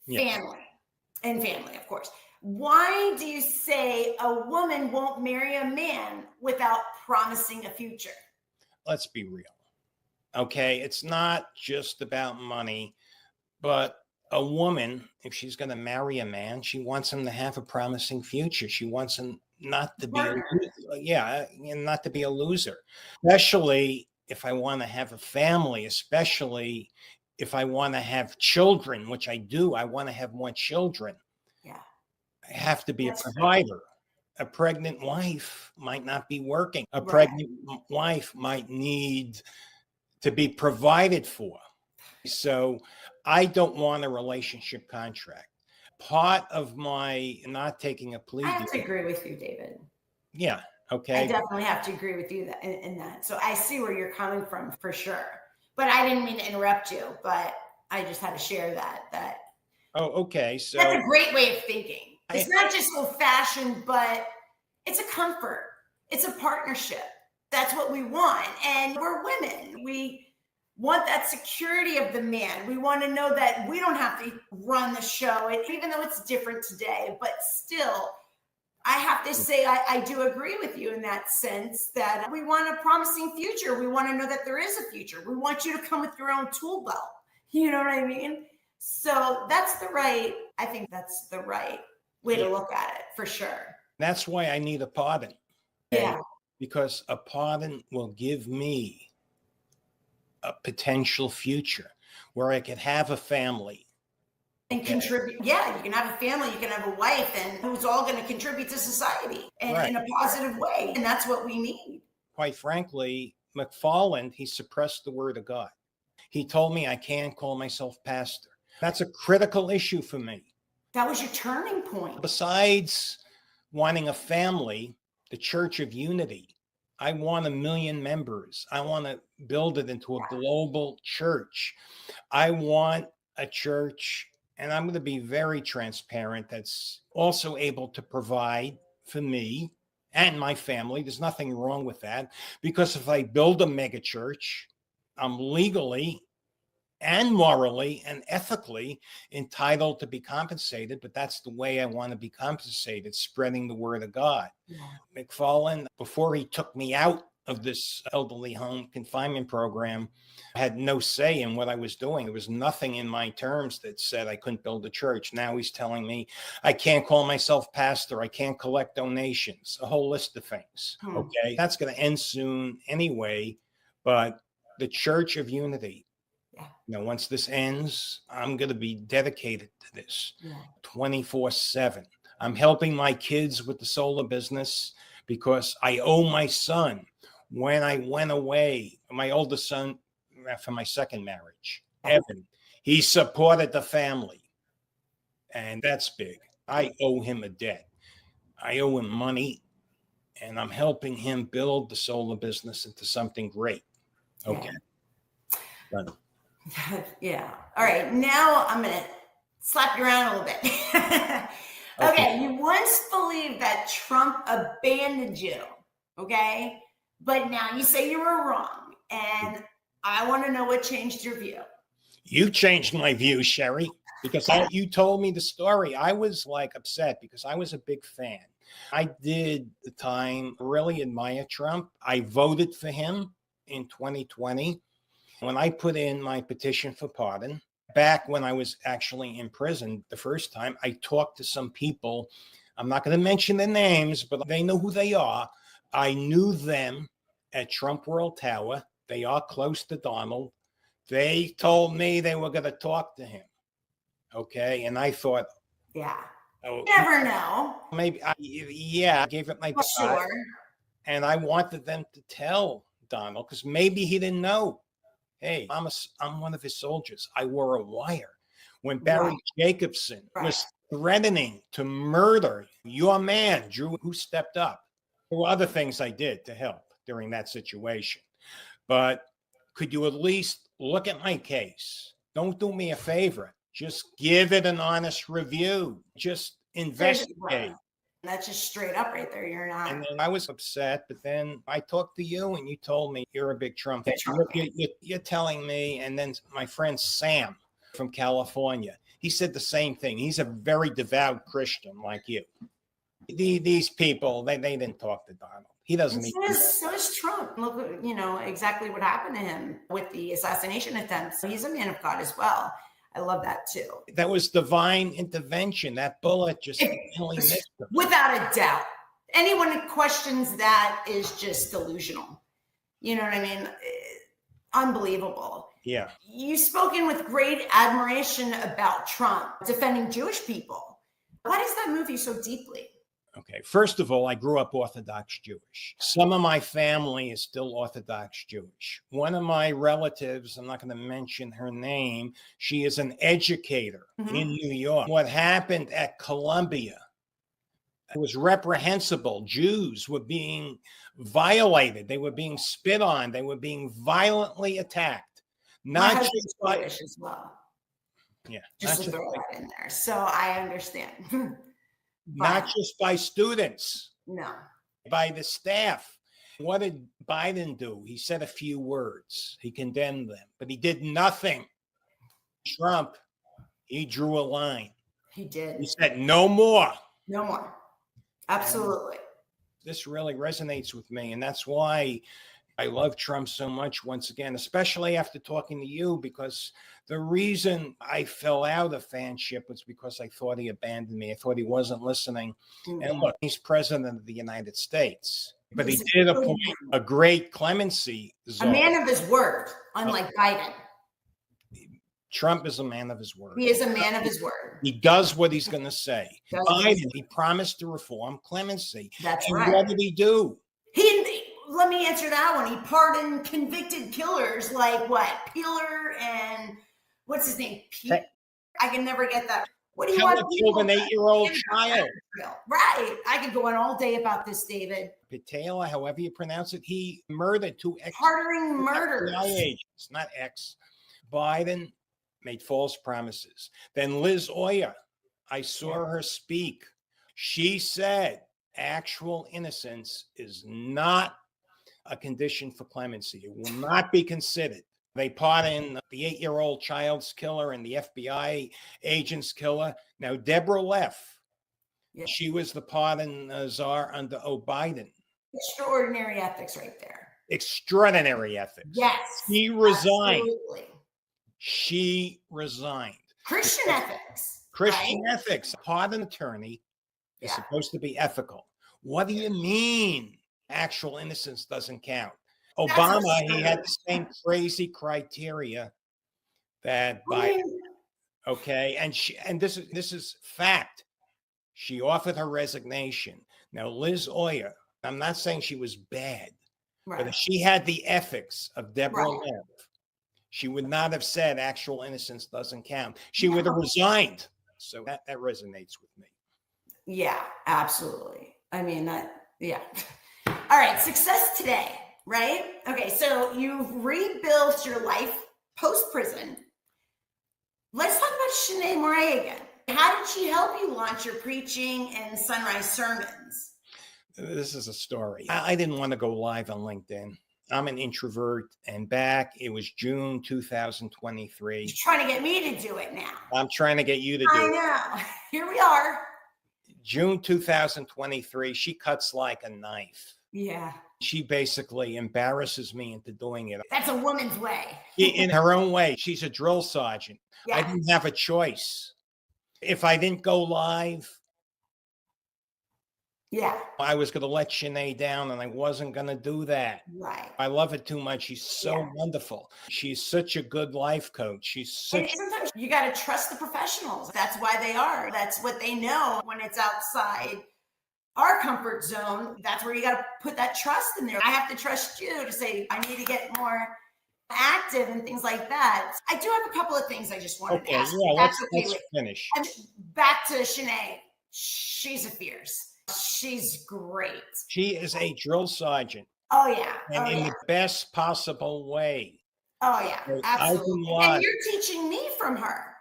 S1: family, and family, of course. Why do you say a woman won't marry a man without promising a future?
S2: Let's be real. Okay. It's not just about money, but a woman, if she's going to marry a man, she wants him to have a promising future. She wants him not to be, not to be a loser, especially if I want to have a family, especially if I want to have children, which I do. I want to have more children.
S1: Yeah.
S2: I have to be a provider. A pregnant wife might not be working. A pregnant wife might need to be provided for. So I don't want a relationship contract. Part of my not taking a plea.
S1: I have to agree with you, David.
S2: Yeah. Okay.
S1: I definitely have to agree with you in that. So I see where you're coming from for sure. But I didn't mean to interrupt you, but I just had to share that.
S2: Oh, okay. So
S1: that's a great way of thinking. It's not just old fashioned, but it's a comfort. It's a partnership. That's what we want. And we're women. We want that security of the man. We want to know that we don't have to run the show, even though it's different today. But still, I have to say, I do agree with you in that sense that we want a promising future. We want to know that there is a future. We want you to come with your own tool belt. You know what I mean? So I think that's the right way to look at it, for sure.
S2: That's why I need a pardon.
S1: Yeah.
S2: Because a pardon will give me a potential future where I could have a family.
S1: And contribute. Yeah, you can have a family, you can have a wife, and who's all going to contribute to society in a positive way. And that's what we need.
S2: Quite frankly, McFarland, he suppressed the word of God. He told me I can't call myself pastor. That's a critical issue for me.
S1: That was your turning point.
S2: Besides wanting a family, the Church of Unity, I want 1 million members. I want to build it into a global church. I want a church, and I'm going to be very transparent, that's also able to provide for me and my family. There's nothing wrong with that, because if I build a mega church, I'm legally and morally and ethically entitled to be compensated, but that's the way I want to be compensated, spreading the word of God. Yeah. McFarland, before he took me out of this elderly home confinement program, had no say in what I was doing. There was nothing in my terms that said I couldn't build a church. Now he's telling me I can't call myself pastor, I can't collect donations, a whole list of things. Okay, that's going to end soon anyway, but the Church of Unity, once this ends, I'm going to be dedicated to this 24/7. I'm helping my kids with the solar business because I owe my son. When I went away, my oldest son, for my second marriage, Evan, he supported the family. And that's big. I owe him a debt. I owe him money, and I'm helping him build the solar business into something great. Okay. Done.
S1: Yeah. All right. Now I'm going to slap you around a little bit. Okay. You once believed that Trump abandoned you. Okay. But now you say you were wrong. And I want to know what changed your view.
S2: You changed my view, Sherry, because you told me the story. I was like upset because I was a big fan. I did at the time really admire Trump. I voted for him in 2020. When I put in my petition for pardon, back when I was actually in prison the first time, I talked to some people. I'm not going to mention their names, but they know who they are. I knew them at Trump World Tower. They are close to Donald. They told me they were going to talk to him. Okay. And I thought,
S1: never know.
S2: Maybe, I gave it my best.
S1: Sure.
S2: And I wanted them to tell Donald, because maybe he didn't know. Hey, I'm one of his soldiers. I wore a wire. When Barry Jacobson was threatening to murder your man, Drew, who stepped up. There were other things I did to help during that situation. But could you at least look at my case? Don't do me a favor. Just give it an honest review. Just investigate.
S1: That's just straight up right there. You're not.
S2: And then I was upset, but then I talked to you and you told me you're a big Trump fan. You're telling me, and then my friend Sam from California, he said the same thing. He's a very devout Christian like you. These people, they didn't talk to Donald. He doesn't need to.
S1: So is Trump. Look, exactly what happened to him with the assassination attempts. He's a man of God as well. I love that too.
S2: That was divine intervention. That bullet just really missed him.
S1: Without a doubt. Anyone who questions that is just delusional. You know what I mean? Unbelievable.
S2: Yeah.
S1: You've spoken with great admiration about Trump defending Jewish people. Why does that move you so deeply?
S2: Okay. First of all, I grew up Orthodox Jewish. Some of my family is still Orthodox Jewish. One of my relatives, I'm not going to mention her name, she is an educator in New York. What happened at Columbia was reprehensible. Jews were being violated. They were being spit on. They were being violently attacked. Not just by
S1: Jewish as well.
S2: Yeah.
S1: Just to throw that in there. So I understand.
S2: Not just by students.
S1: No.
S2: By the staff. What did Biden do? He said a few words. He condemned them, but he did nothing. Trump, he drew a line.
S1: He did.
S2: He said, no more.
S1: No more. Absolutely.
S2: This really resonates with me. And that's why I love Trump so much, once again, especially after talking to you, because the reason I fell out of fanship was because I thought he abandoned me. I thought he wasn't listening. And look, he's president of the United States, but he did appoint a great clemency czar.
S1: A man of his word, unlike Biden.
S2: Trump is a man of his word.
S1: He is a man of his word.
S2: He does what he's going to say. Biden, he promised to reform clemency.
S1: That's
S2: and
S1: right.
S2: What did he do?
S1: Let me answer that one. He pardoned convicted killers like what? Peeler and what's his name? Pete? I can never get that. What do you want?
S2: Killed an 8-year-old child.
S1: Right. I could go on all day about this, David.
S2: Betrayal, however you pronounce it, he murdered 2
S1: harboring murders.
S2: Agents, not ex. Biden made false promises. Then Liz Oya, I saw her speak. She said actual innocence is not a condition for clemency. It will not be considered. They pardoned the 8-year-old child's killer and the FBI agent's killer. Now, Deborah Leff, she was the pardon czar under Biden.
S1: Extraordinary ethics right there.
S2: Extraordinary ethics.
S1: Yes.
S2: She resigned.
S1: Absolutely.
S2: She resigned.
S1: Christian ethics.
S2: Christian ethics. Pardon attorney is supposed to be ethical. What do you mean actual innocence doesn't count? Obama, he had the same crazy criteria that Biden. Okay, and this is fact. She offered her resignation. Now, Liz Oya, I'm not saying she was bad, but if she had the ethics of Deborah Leff, she would not have said actual innocence doesn't count. She would have resigned. So that resonates with me.
S1: Yeah, absolutely. I mean, yeah. All right, success today, right? Okay, so you've rebuilt your life post-prison. Let's talk about SheriAnn Moray again. How did she help you launch your preaching and sunrise sermons?
S2: This is a story. I didn't want to go live on LinkedIn. I'm an introvert, and back, it was June 2023.
S1: You're trying to get me to do it now.
S2: I'm trying to get you to do it.
S1: I know. Here we are.
S2: June 2023, she cuts like a knife.
S1: Yeah.
S2: She basically embarrasses me into doing it.
S1: That's a woman's way.
S2: In her own way. She's a drill sergeant. Yeah. I didn't have a choice. If I didn't go live, I was going to let SheriAnn down, and I wasn't going to do that.
S1: Right.
S2: I love her too much. She's so wonderful. She's such a good life coach.
S1: Sometimes you got to trust the professionals. That's why they are. That's what they know. When it's outside our comfort zone, that's where you got to put that trust in there. I have to trust you to say, I need to get more active and things like that. I do have a couple of things I just wanted to ask.
S2: Yeah, let's finish.
S1: And back to SheriAnn. She's a fierce. She's great.
S2: She is a drill sergeant.
S1: Oh, yeah.
S2: And in the best possible way.
S1: Oh, yeah. Absolutely. And you're teaching me from her.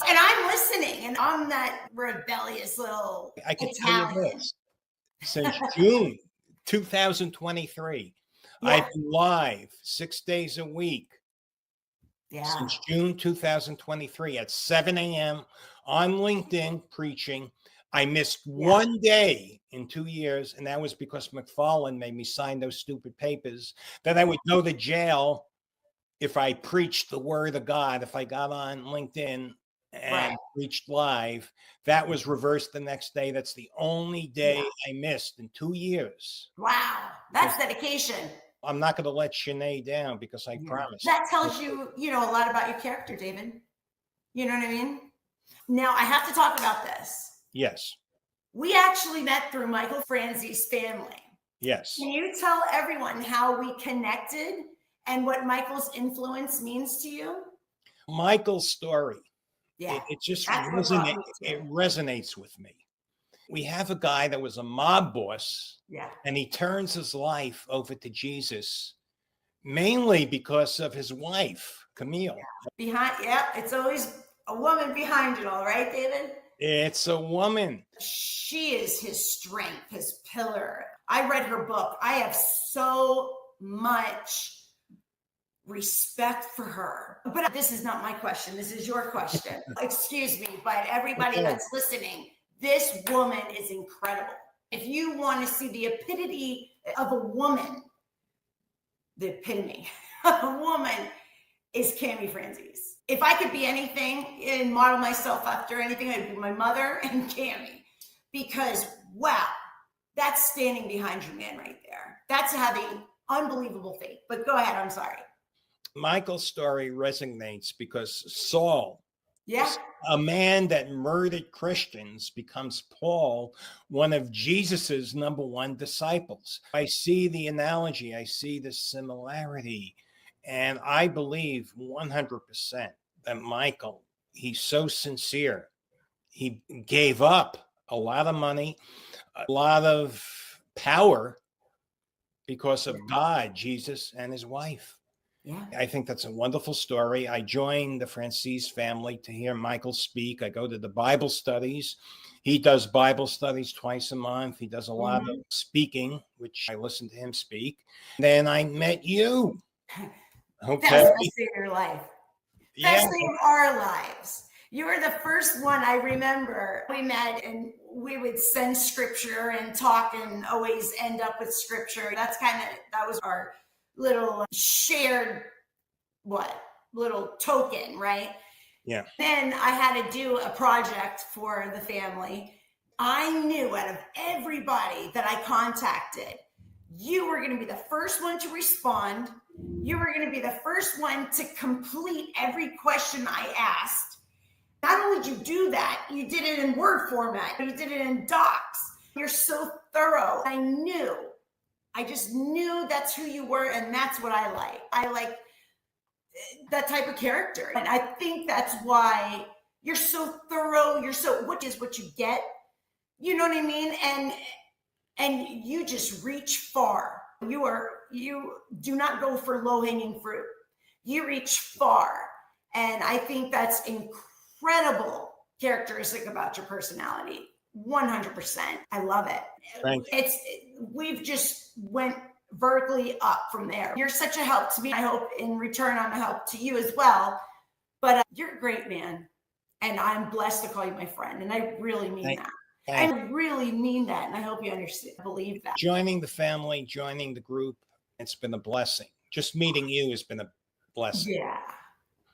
S1: And I'm listening. And I'm that rebellious little
S2: I can tell you this. Since June 2023, I've been live 6 days a week.
S1: Yeah.
S2: Since June 2023 at 7 a.m. on LinkedIn preaching. I missed 1 day in 2 years, and that was because McFarland made me sign those stupid papers that I would go to jail if I preached the word of God. If I got on LinkedIn and preached live, that was reversed the next day. That's the only day I missed in 2 years.
S1: Wow, that's dedication.
S2: I'm not going to let SheriAnn down because I promised.
S1: That tells you, a lot about your character, David. You know what I mean? Now, I have to talk about this.
S2: Yes.
S1: We actually met through Michael Franzese's family.
S2: Yes.
S1: Can you tell everyone how we connected and what Michael's influence means to you?
S2: Michael's story.
S1: Yeah.
S2: It just resonates with me. We have a guy that was a mob boss.
S1: Yeah.
S2: And he turns his life over to Jesus, mainly because of his wife, Camille.
S1: It's always a woman behind it all, right, David?
S2: It's a woman.
S1: She is his strength, his pillar. I read her book. I have so much respect for her. But this is not my question. This is your question. Excuse me, but everybody that's listening, this woman is incredible. If you want to see the epitome of a woman, the epitome of a woman is Cammie Franzese. If I could be anything and model myself after anything, I'd be my mother and Cammie. Because, wow, that's standing behind your man right there. That's having unbelievable faith. But go ahead, I'm sorry.
S2: Michael's story resonates because Saul,
S1: yeah,
S2: a man that murdered Christians, becomes Paul, one of Jesus's #1 disciples. I see the analogy, I see the similarity, and I believe 100% that Michael, he's so sincere. He gave up a lot of money, a lot of power because of God, Jesus, and his wife.
S1: Yeah.
S2: I think that's a wonderful story. I joined the Franzese family to hear Michael speak. I go to the Bible studies. He does Bible studies twice a month. He does a lot of speaking, which I listen to him speak. Then I met you. Okay.
S1: That's the best day of your life. Best day of our lives. You were the first one I remember. We met and we would send scripture and talk and always end up with scripture. That was our little shared little token, right?
S2: Yeah.
S1: Then I had to do a project for the family. I knew out of everybody that I contacted, you were going to be the first one to respond. You were going to be the first one to complete every question I asked. Not only did you do that, you did it in Word format. You did it in docs. You're so thorough. I just knew that's who you were, and that's what I like. I like that type of character. And I think that's why you're so thorough. You're so, what is what you get? You know what I mean? And you just reach far. You do not go for low-hanging fruit. You reach far. And I think that's incredible characteristic about your personality. 100%. I love it. We've just went vertically up from there. You're such a help to me. I hope in return I'm a help to you as well. But you're a great man. And I'm blessed to call you my friend. And I really mean that. I really mean that. And I hope you understand, believe that.
S2: Joining the family, joining the group, it's been a blessing. Just meeting you has been a blessing.
S1: Yeah.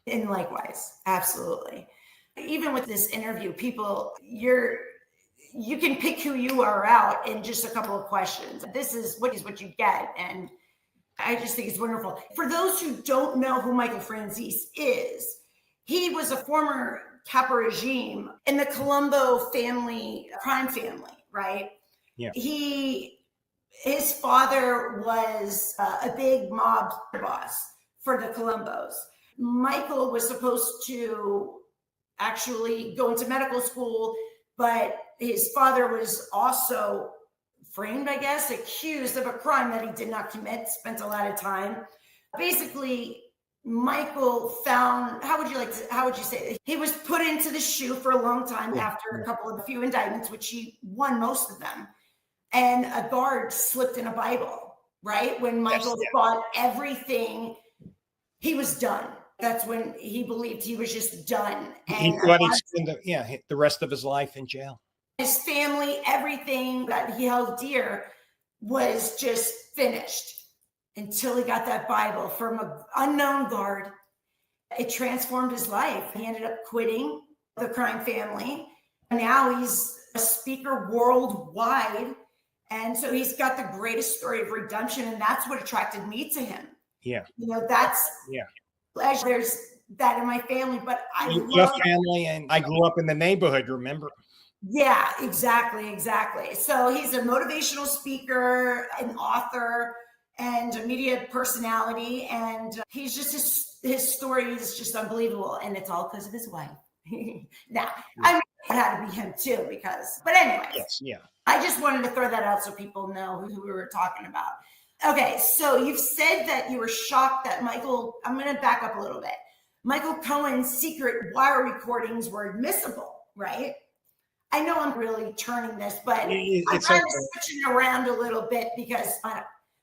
S1: And likewise. Absolutely. Even with this interview, people, you can pick who you are out in just a couple of questions. This is what you get. And I just think it's wonderful. For those who don't know who Michael Franzese is, he was a former capo regime in the Colombo crime family, right?
S2: Yeah.
S1: His father was a big mob boss for the Colombos. Michael was supposed to actually go into medical school, but his father was also framed, I guess, accused of a crime that he did not commit, spent a lot of time. Basically, Michael found, how would you say it? He was put into the shoe for a long time after a few indictments, which he won most of them. And a guard slipped in a Bible, right? When Michael thought everything, he was done. That's when he believed he was just done. And
S2: he thought he'd spend the rest of his life in jail.
S1: His family, everything that he held dear was just finished until he got that Bible from an unknown guard. It transformed his life. He ended up quitting the crime family. And now he's a speaker worldwide. And so he's got the greatest story of redemption. And that's what attracted me to him.
S2: Yeah.
S1: There's that in my family, but
S2: your family, and I grew up in the neighborhood, remember?
S1: Yeah, exactly. So he's a motivational speaker, an author, and a media personality. And he's just, his story is just unbelievable. And it's all because of his wife. Now, I mean, it had to be him too, but anyway. I just wanted to throw that out so people know who we were talking about. Okay, so you've said that you were shocked that I'm going to back up a little bit. Michael Cohen's secret wire recordings were admissible, right? I know I'm really turning this, but I'm trying to switch it around a little bit because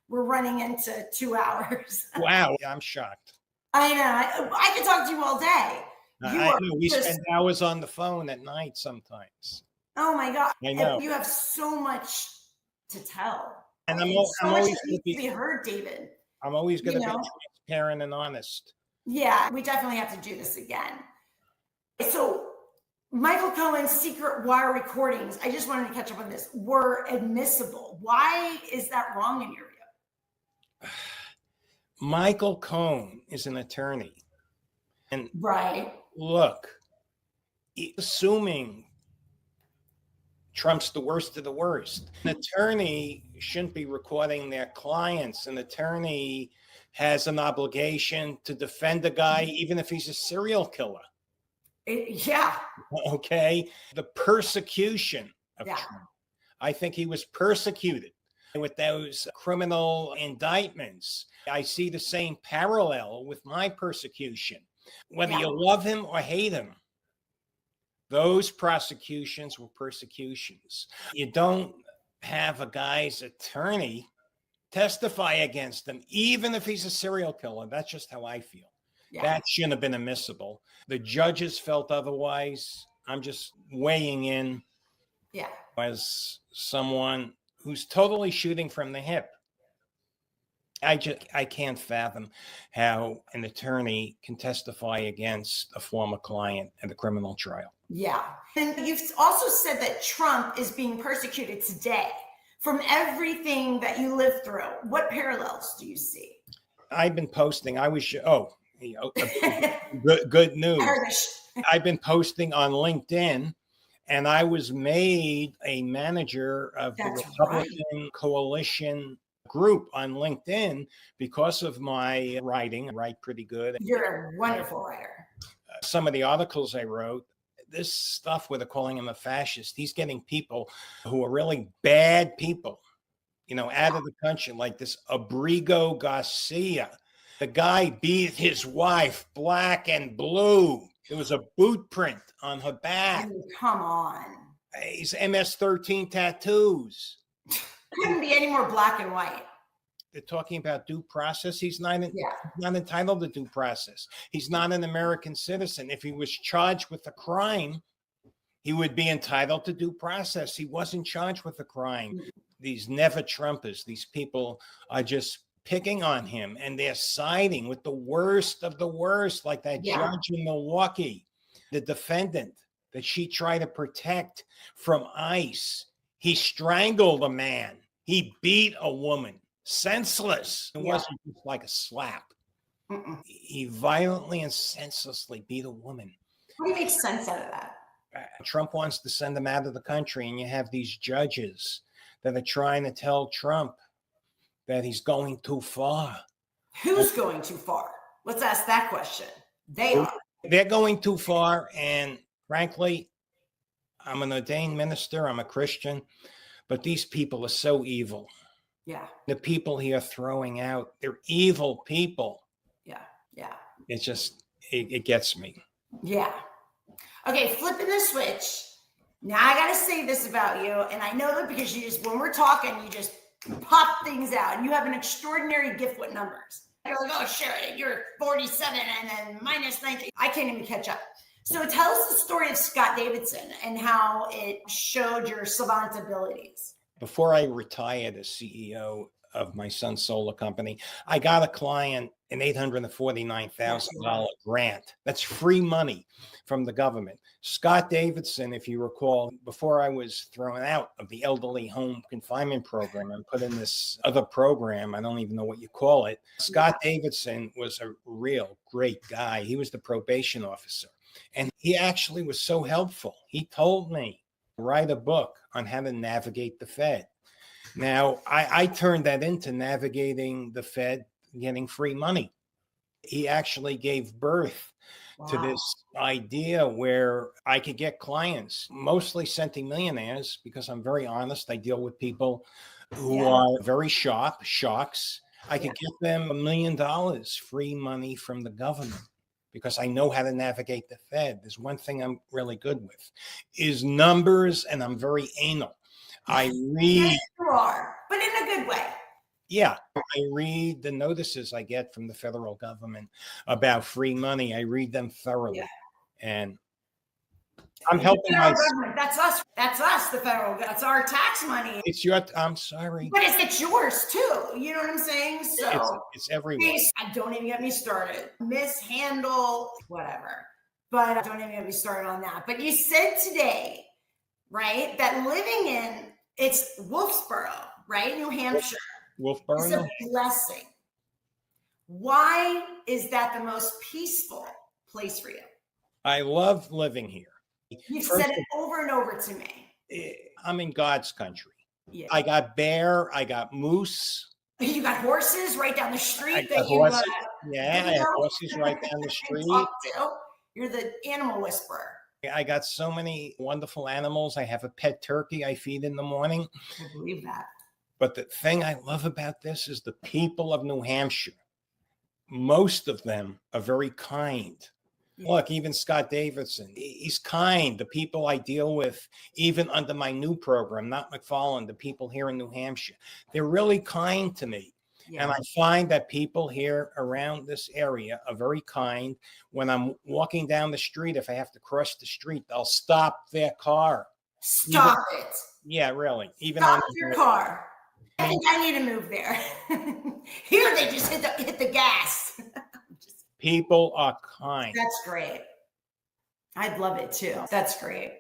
S1: we're running into 2 hours.
S2: Wow, I'm shocked.
S1: I know. I could talk to you all day.
S2: I know. We spend hours on the phone at night sometimes.
S1: Oh my God.
S2: I know.
S1: You have so much to tell.
S2: And I'm
S1: always
S2: always
S1: to be heard, David.
S2: I'm always going
S1: You
S2: to be
S1: know?
S2: transparent and honest.
S1: Yeah, we definitely have to do this again. So Michael Cohen's secret wire recordings, I just wanted to catch up on this, were admissible. Why is that wrong in your view?
S2: Michael Cohen is an attorney. And
S1: right.
S2: Look, assuming Trump's the worst of the worst, an attorney shouldn't be recording their clients. An attorney has an obligation to defend a guy, even if he's a serial killer.
S1: Yeah.
S2: Okay. The persecution of Trump. I think he was persecuted with those criminal indictments. I see the same parallel with my persecution. Whether you love him or hate him, those prosecutions were persecutions. You don't have a guy's attorney testify against him, even if he's a serial killer. That's just how I feel. That shouldn't have been admissible. The judges felt otherwise. I'm just weighing in as someone who's totally shooting from the hip. I can't fathom how an attorney can testify against a former client in a criminal trial. Yeah.
S1: And you've also said that Trump is being persecuted today. From everything that you lived through, what parallels do you see?
S2: I've been posting. Good news. I've been posting on LinkedIn, and I was made a manager of the Republican coalition group on LinkedIn because of my writing. I write pretty good.
S1: You're a wonderful writer.
S2: Some of the articles I wrote, this stuff where they're calling him a fascist, he's getting people who are really bad people, out of the country, like this Abrigo Garcia. The guy beat his wife black and blue. There was a boot print on her back.
S1: I mean, come on.
S2: He's MS-13 tattoos.
S1: Couldn't be any more black and white.
S2: They're talking about due process. He's not entitled to due process. He's not an American citizen. If he was charged with a crime, he would be entitled to due process. He wasn't charged with a crime. These never Trumpers, these people are just picking on him, and they're siding with the worst of the worst, like that judge in Milwaukee, the defendant that she tried to protect from ICE. He strangled a man. He beat a woman. Senseless. It wasn't just like a slap. He violently and senselessly beat a woman.
S1: How do you make sense out of that?
S2: Trump wants to send him out of the country, and you have these judges that are trying to tell Trump that he's going too far.
S1: Who's going too far? Let's ask that question. They are.
S2: They're going too far, and frankly, I'm an ordained minister. I'm a Christian, but these people are so evil.
S1: Yeah.
S2: The people he are throwing out, they're evil people.
S1: Yeah. Yeah.
S2: It's just, it gets me.
S1: Yeah. Okay, flipping the switch. Now I got to say this about you, and I know that because when we're talking, you just pop things out, and you have an extraordinary gift with numbers. You're like, oh, Sherry, you're 47 and then minus 19. I can't even catch up. So tell us the story of Scott Davidson and how it showed your savant abilities.
S2: Before I retired as CEO of my son's solar company, I got a client an $849,000 grant. That's free money from the government. Scott Davidson, if you recall, before I was thrown out of the elderly home confinement program and put in this other program, I don't even know what you call it. Scott Davidson was a real great guy. He was the probation officer. And he actually was so helpful. He told me to write a book on how to navigate the Fed. Now, I turned that into navigating the Fed, getting free money. He actually gave birth to this idea where I could get clients, mostly centimillionaires, because I'm very honest. I deal with people who are very sharks. I could get them $1 million free money from the government because I know how to navigate the Fed. There's one thing I'm really good with is numbers, and I'm very anal. I read.
S1: Yes, you are, but in a good way.
S2: Yeah, I read the notices I get from the federal government about free money. I read them thoroughly. And I'm helping
S1: federal
S2: myself.
S1: government. That's us. That's us, the federal. That's our tax money.
S2: It's your, I'm sorry.
S1: But it's yours too. You know what I'm saying? So
S2: it's everywhere.
S1: Don't even get me started. Mishandle, whatever. But don't even get me started on that. But you said today, right, that living in, it's Wolfsboro, right? New Hampshire.
S2: Wolfboro.
S1: It's a blessing. Why is that the most peaceful place for you?
S2: I love living here.
S1: You've said it over and over to me.
S2: I'm in God's country.
S1: Yeah.
S2: I got bear. I got moose.
S1: You got horses right down the street.
S2: I got horses. Yeah, I have horses right down the street.
S1: You're the animal whisperer.
S2: I got so many wonderful animals. I have a pet turkey I feed in the morning.
S1: I believe that.
S2: But the thing I love about this is the people of New Hampshire. Most of them are very kind. Yeah. Look, even Scott Davidson, he's kind. The people I deal with, even under my new program, not McFarland, the people here in New Hampshire, they're really kind to me. Yeah. And I find that people here around this area are very kind. When I'm walking down the street, if I have to cross the street, they'll stop their car.
S1: Stop it.
S2: Yeah, really. Even
S1: stop your car. I think I need to move there. Here they just hit the gas.
S2: People are kind.
S1: That's great. I'd love it too. That's great.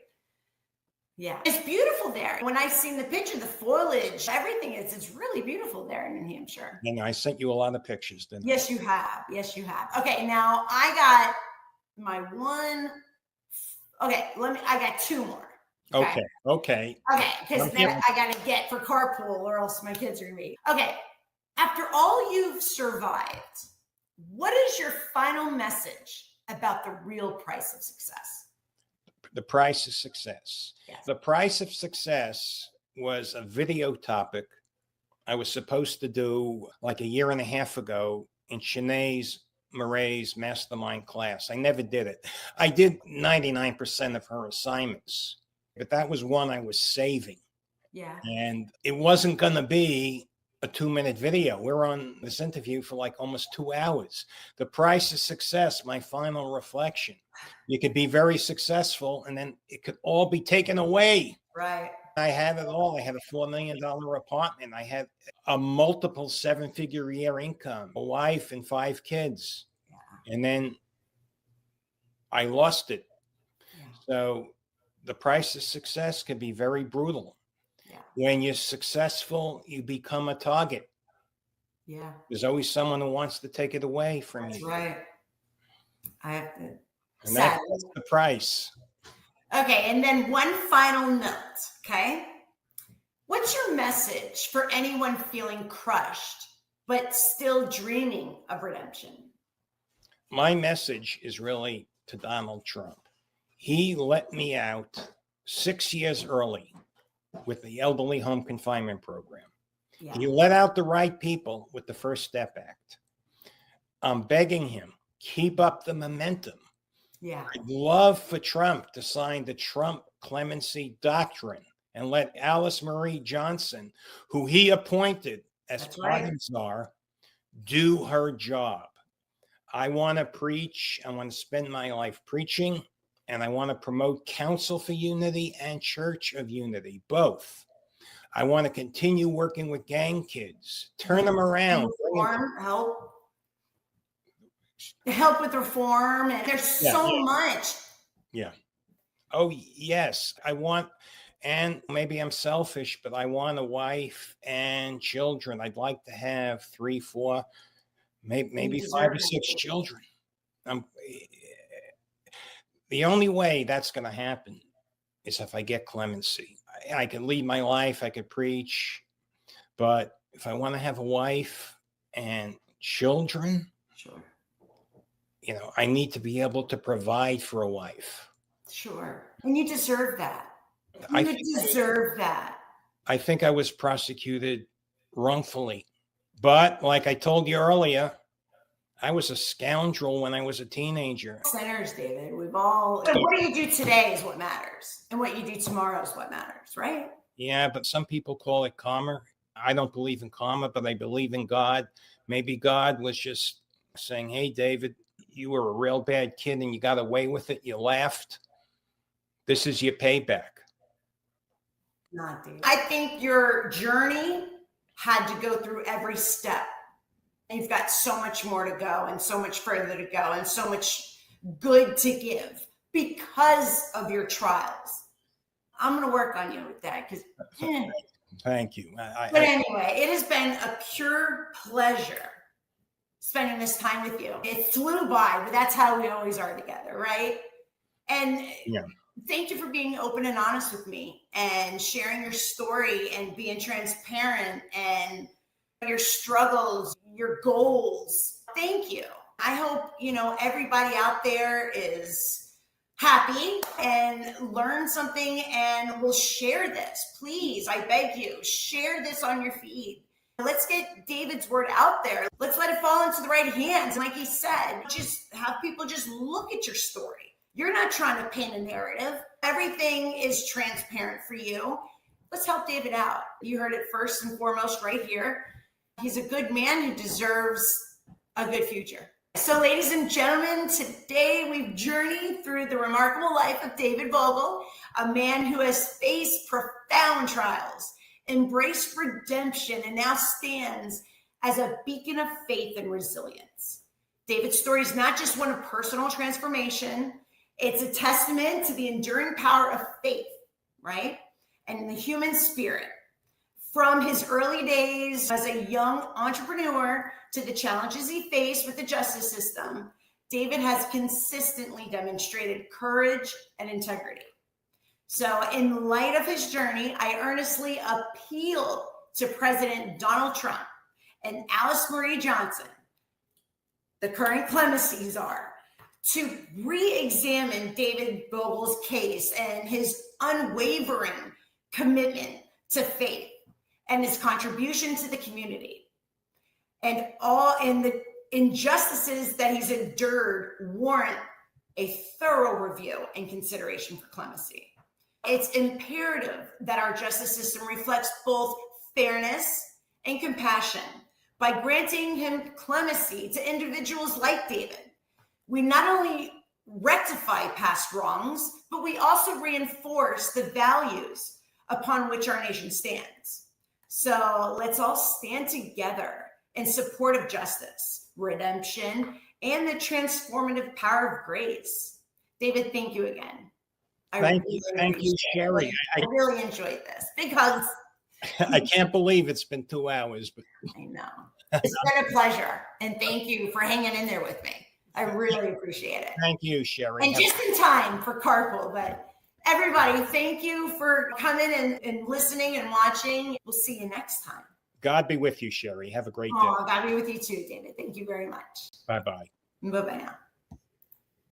S1: Yeah. It's beautiful there. When I've seen the picture, the foliage, everything it's really beautiful there in New Hampshire.
S2: And I sent you a lot of pictures, didn't I?
S1: Yes, you have. Yes, you have. Okay, now I got my one. Okay, I got two more.
S2: Okay.
S1: Because then I got to get for carpool or else my kids are going to be. Okay, after all you've survived, what is your final message about the real price of success?
S2: The price of success.
S1: Yes.
S2: The price of success was a video topic I was supposed to do like a year and a half ago in Shanae Murray's mastermind class. I never did it. I did 99% of her assignments, but that was one I was saving.
S1: Yeah.
S2: And it wasn't going to be a 2-minute video. We're on this interview for like almost 2 hours. The price of success, my final reflection. You could be very successful and then it could all be taken away.
S1: Right.
S2: I had it all. I had a $4 million apartment. I had a multiple 7-figure year income, a wife and 5 kids. Yeah. And then I lost it. Yeah. So the price of success can be very brutal. Yeah. When you're successful, you become a target.
S1: Yeah.
S2: There's always someone who wants to take it away from you.
S1: Right. I have to.
S2: And that's the price.
S1: Okay. And then one final note. Okay. What's your message for anyone feeling crushed, but still dreaming of redemption?
S2: My message is really to Donald Trump. He let me out 6 years early with the elderly home confinement program. Yeah. He let out the right people with the First Step Act. I'm begging him, keep up the momentum.
S1: Yeah.
S2: I'd love for Trump to sign the Trump clemency doctrine and let Alice Marie Johnson, who he appointed as pardon czar, do her job. I want to preach. I want to spend my life preaching. And I want to promote Council for Unity and Church of Unity, both. I want to continue working with gang kids, turn them around.
S1: Help with reform. And there's so much.
S2: Yeah. Oh, yes. I want, and maybe I'm selfish, but I want a wife and children. I'd like to have 3, 4, maybe 5 or 6 children. The only way that's going to happen is if I get clemency. I could lead my life, I could preach, but if I want to have a wife and children,
S1: sure,
S2: I need to be able to provide for a wife.
S1: Sure. And you deserve that. You deserve that.
S2: I think I was prosecuted wrongfully, but like I told you earlier, I was a scoundrel when I was a teenager.
S1: Sinners, David. We've all. And what you do today is what matters, and what you do tomorrow is what matters, right?
S2: Yeah, but some people call it karma. I don't believe in karma, but I believe in God. Maybe God was just saying, "Hey, David, you were a real bad kid, and you got away with it. You laughed. This is your payback.
S1: Not David. I think your journey had to go through every step. You've got so much more to go and so much further to go and so much good to give because of your trials. I'm going to work on you with that because.
S2: Thank you.
S1: But anyway, it has been a pure pleasure spending this time with you. It flew by, but that's how we always are together, right? And thank you for being open and honest with me and sharing your story and being transparent and your struggles, your goals. Thank you. I hope, everybody out there is happy and learn something and will share this. Please, I beg you, share this on your feed. Let's get David's word out there. Let's let it fall into the right hands. Like he said, just have people just look at your story. You're not trying to paint a narrative. Everything is transparent for you. Let's help David out. You heard it first and foremost right here. He's a good man who deserves a good future. So, ladies and gentlemen, today we've journeyed through the remarkable life of David Vogel, a man who has faced profound trials, embraced redemption, and now stands as a beacon of faith and resilience. David's story is not just one of personal transformation, it's a testament to the enduring power of faith, right? And the human spirit. From his early days as a young entrepreneur to the challenges he faced with the justice system, David has consistently demonstrated courage and integrity. So in light of his journey, I earnestly appeal to President Donald Trump and Alice Marie Johnson, the current clemency czar, to re-examine David Vogel's case and his unwavering commitment to faith and his contribution to the community. And all in the injustices that he's endured warrant a thorough review and consideration for clemency. It's imperative that our justice system reflects both fairness and compassion. By granting him clemency to individuals like David, we not only rectify past wrongs, but we also reinforce the values upon which our nation stands. So let's all stand together in support of justice, redemption, and the transformative power of grace. David, thank you again.
S2: Thank you, Sherry.
S1: I really enjoyed this. Big hugs.
S2: I can't believe it's been 2 hours, but
S1: I know. It's been a pleasure. And thank you for hanging in there with me. I really appreciate it.
S2: Thank you, Sherry.
S1: And just in time for carpool, but everybody, thank you for coming and listening and watching. We'll see you next time.
S2: God be with you, Sherry. Have a great day.
S1: God be with you too, David. Thank you very much.
S2: Bye-bye.
S1: Bye-bye now.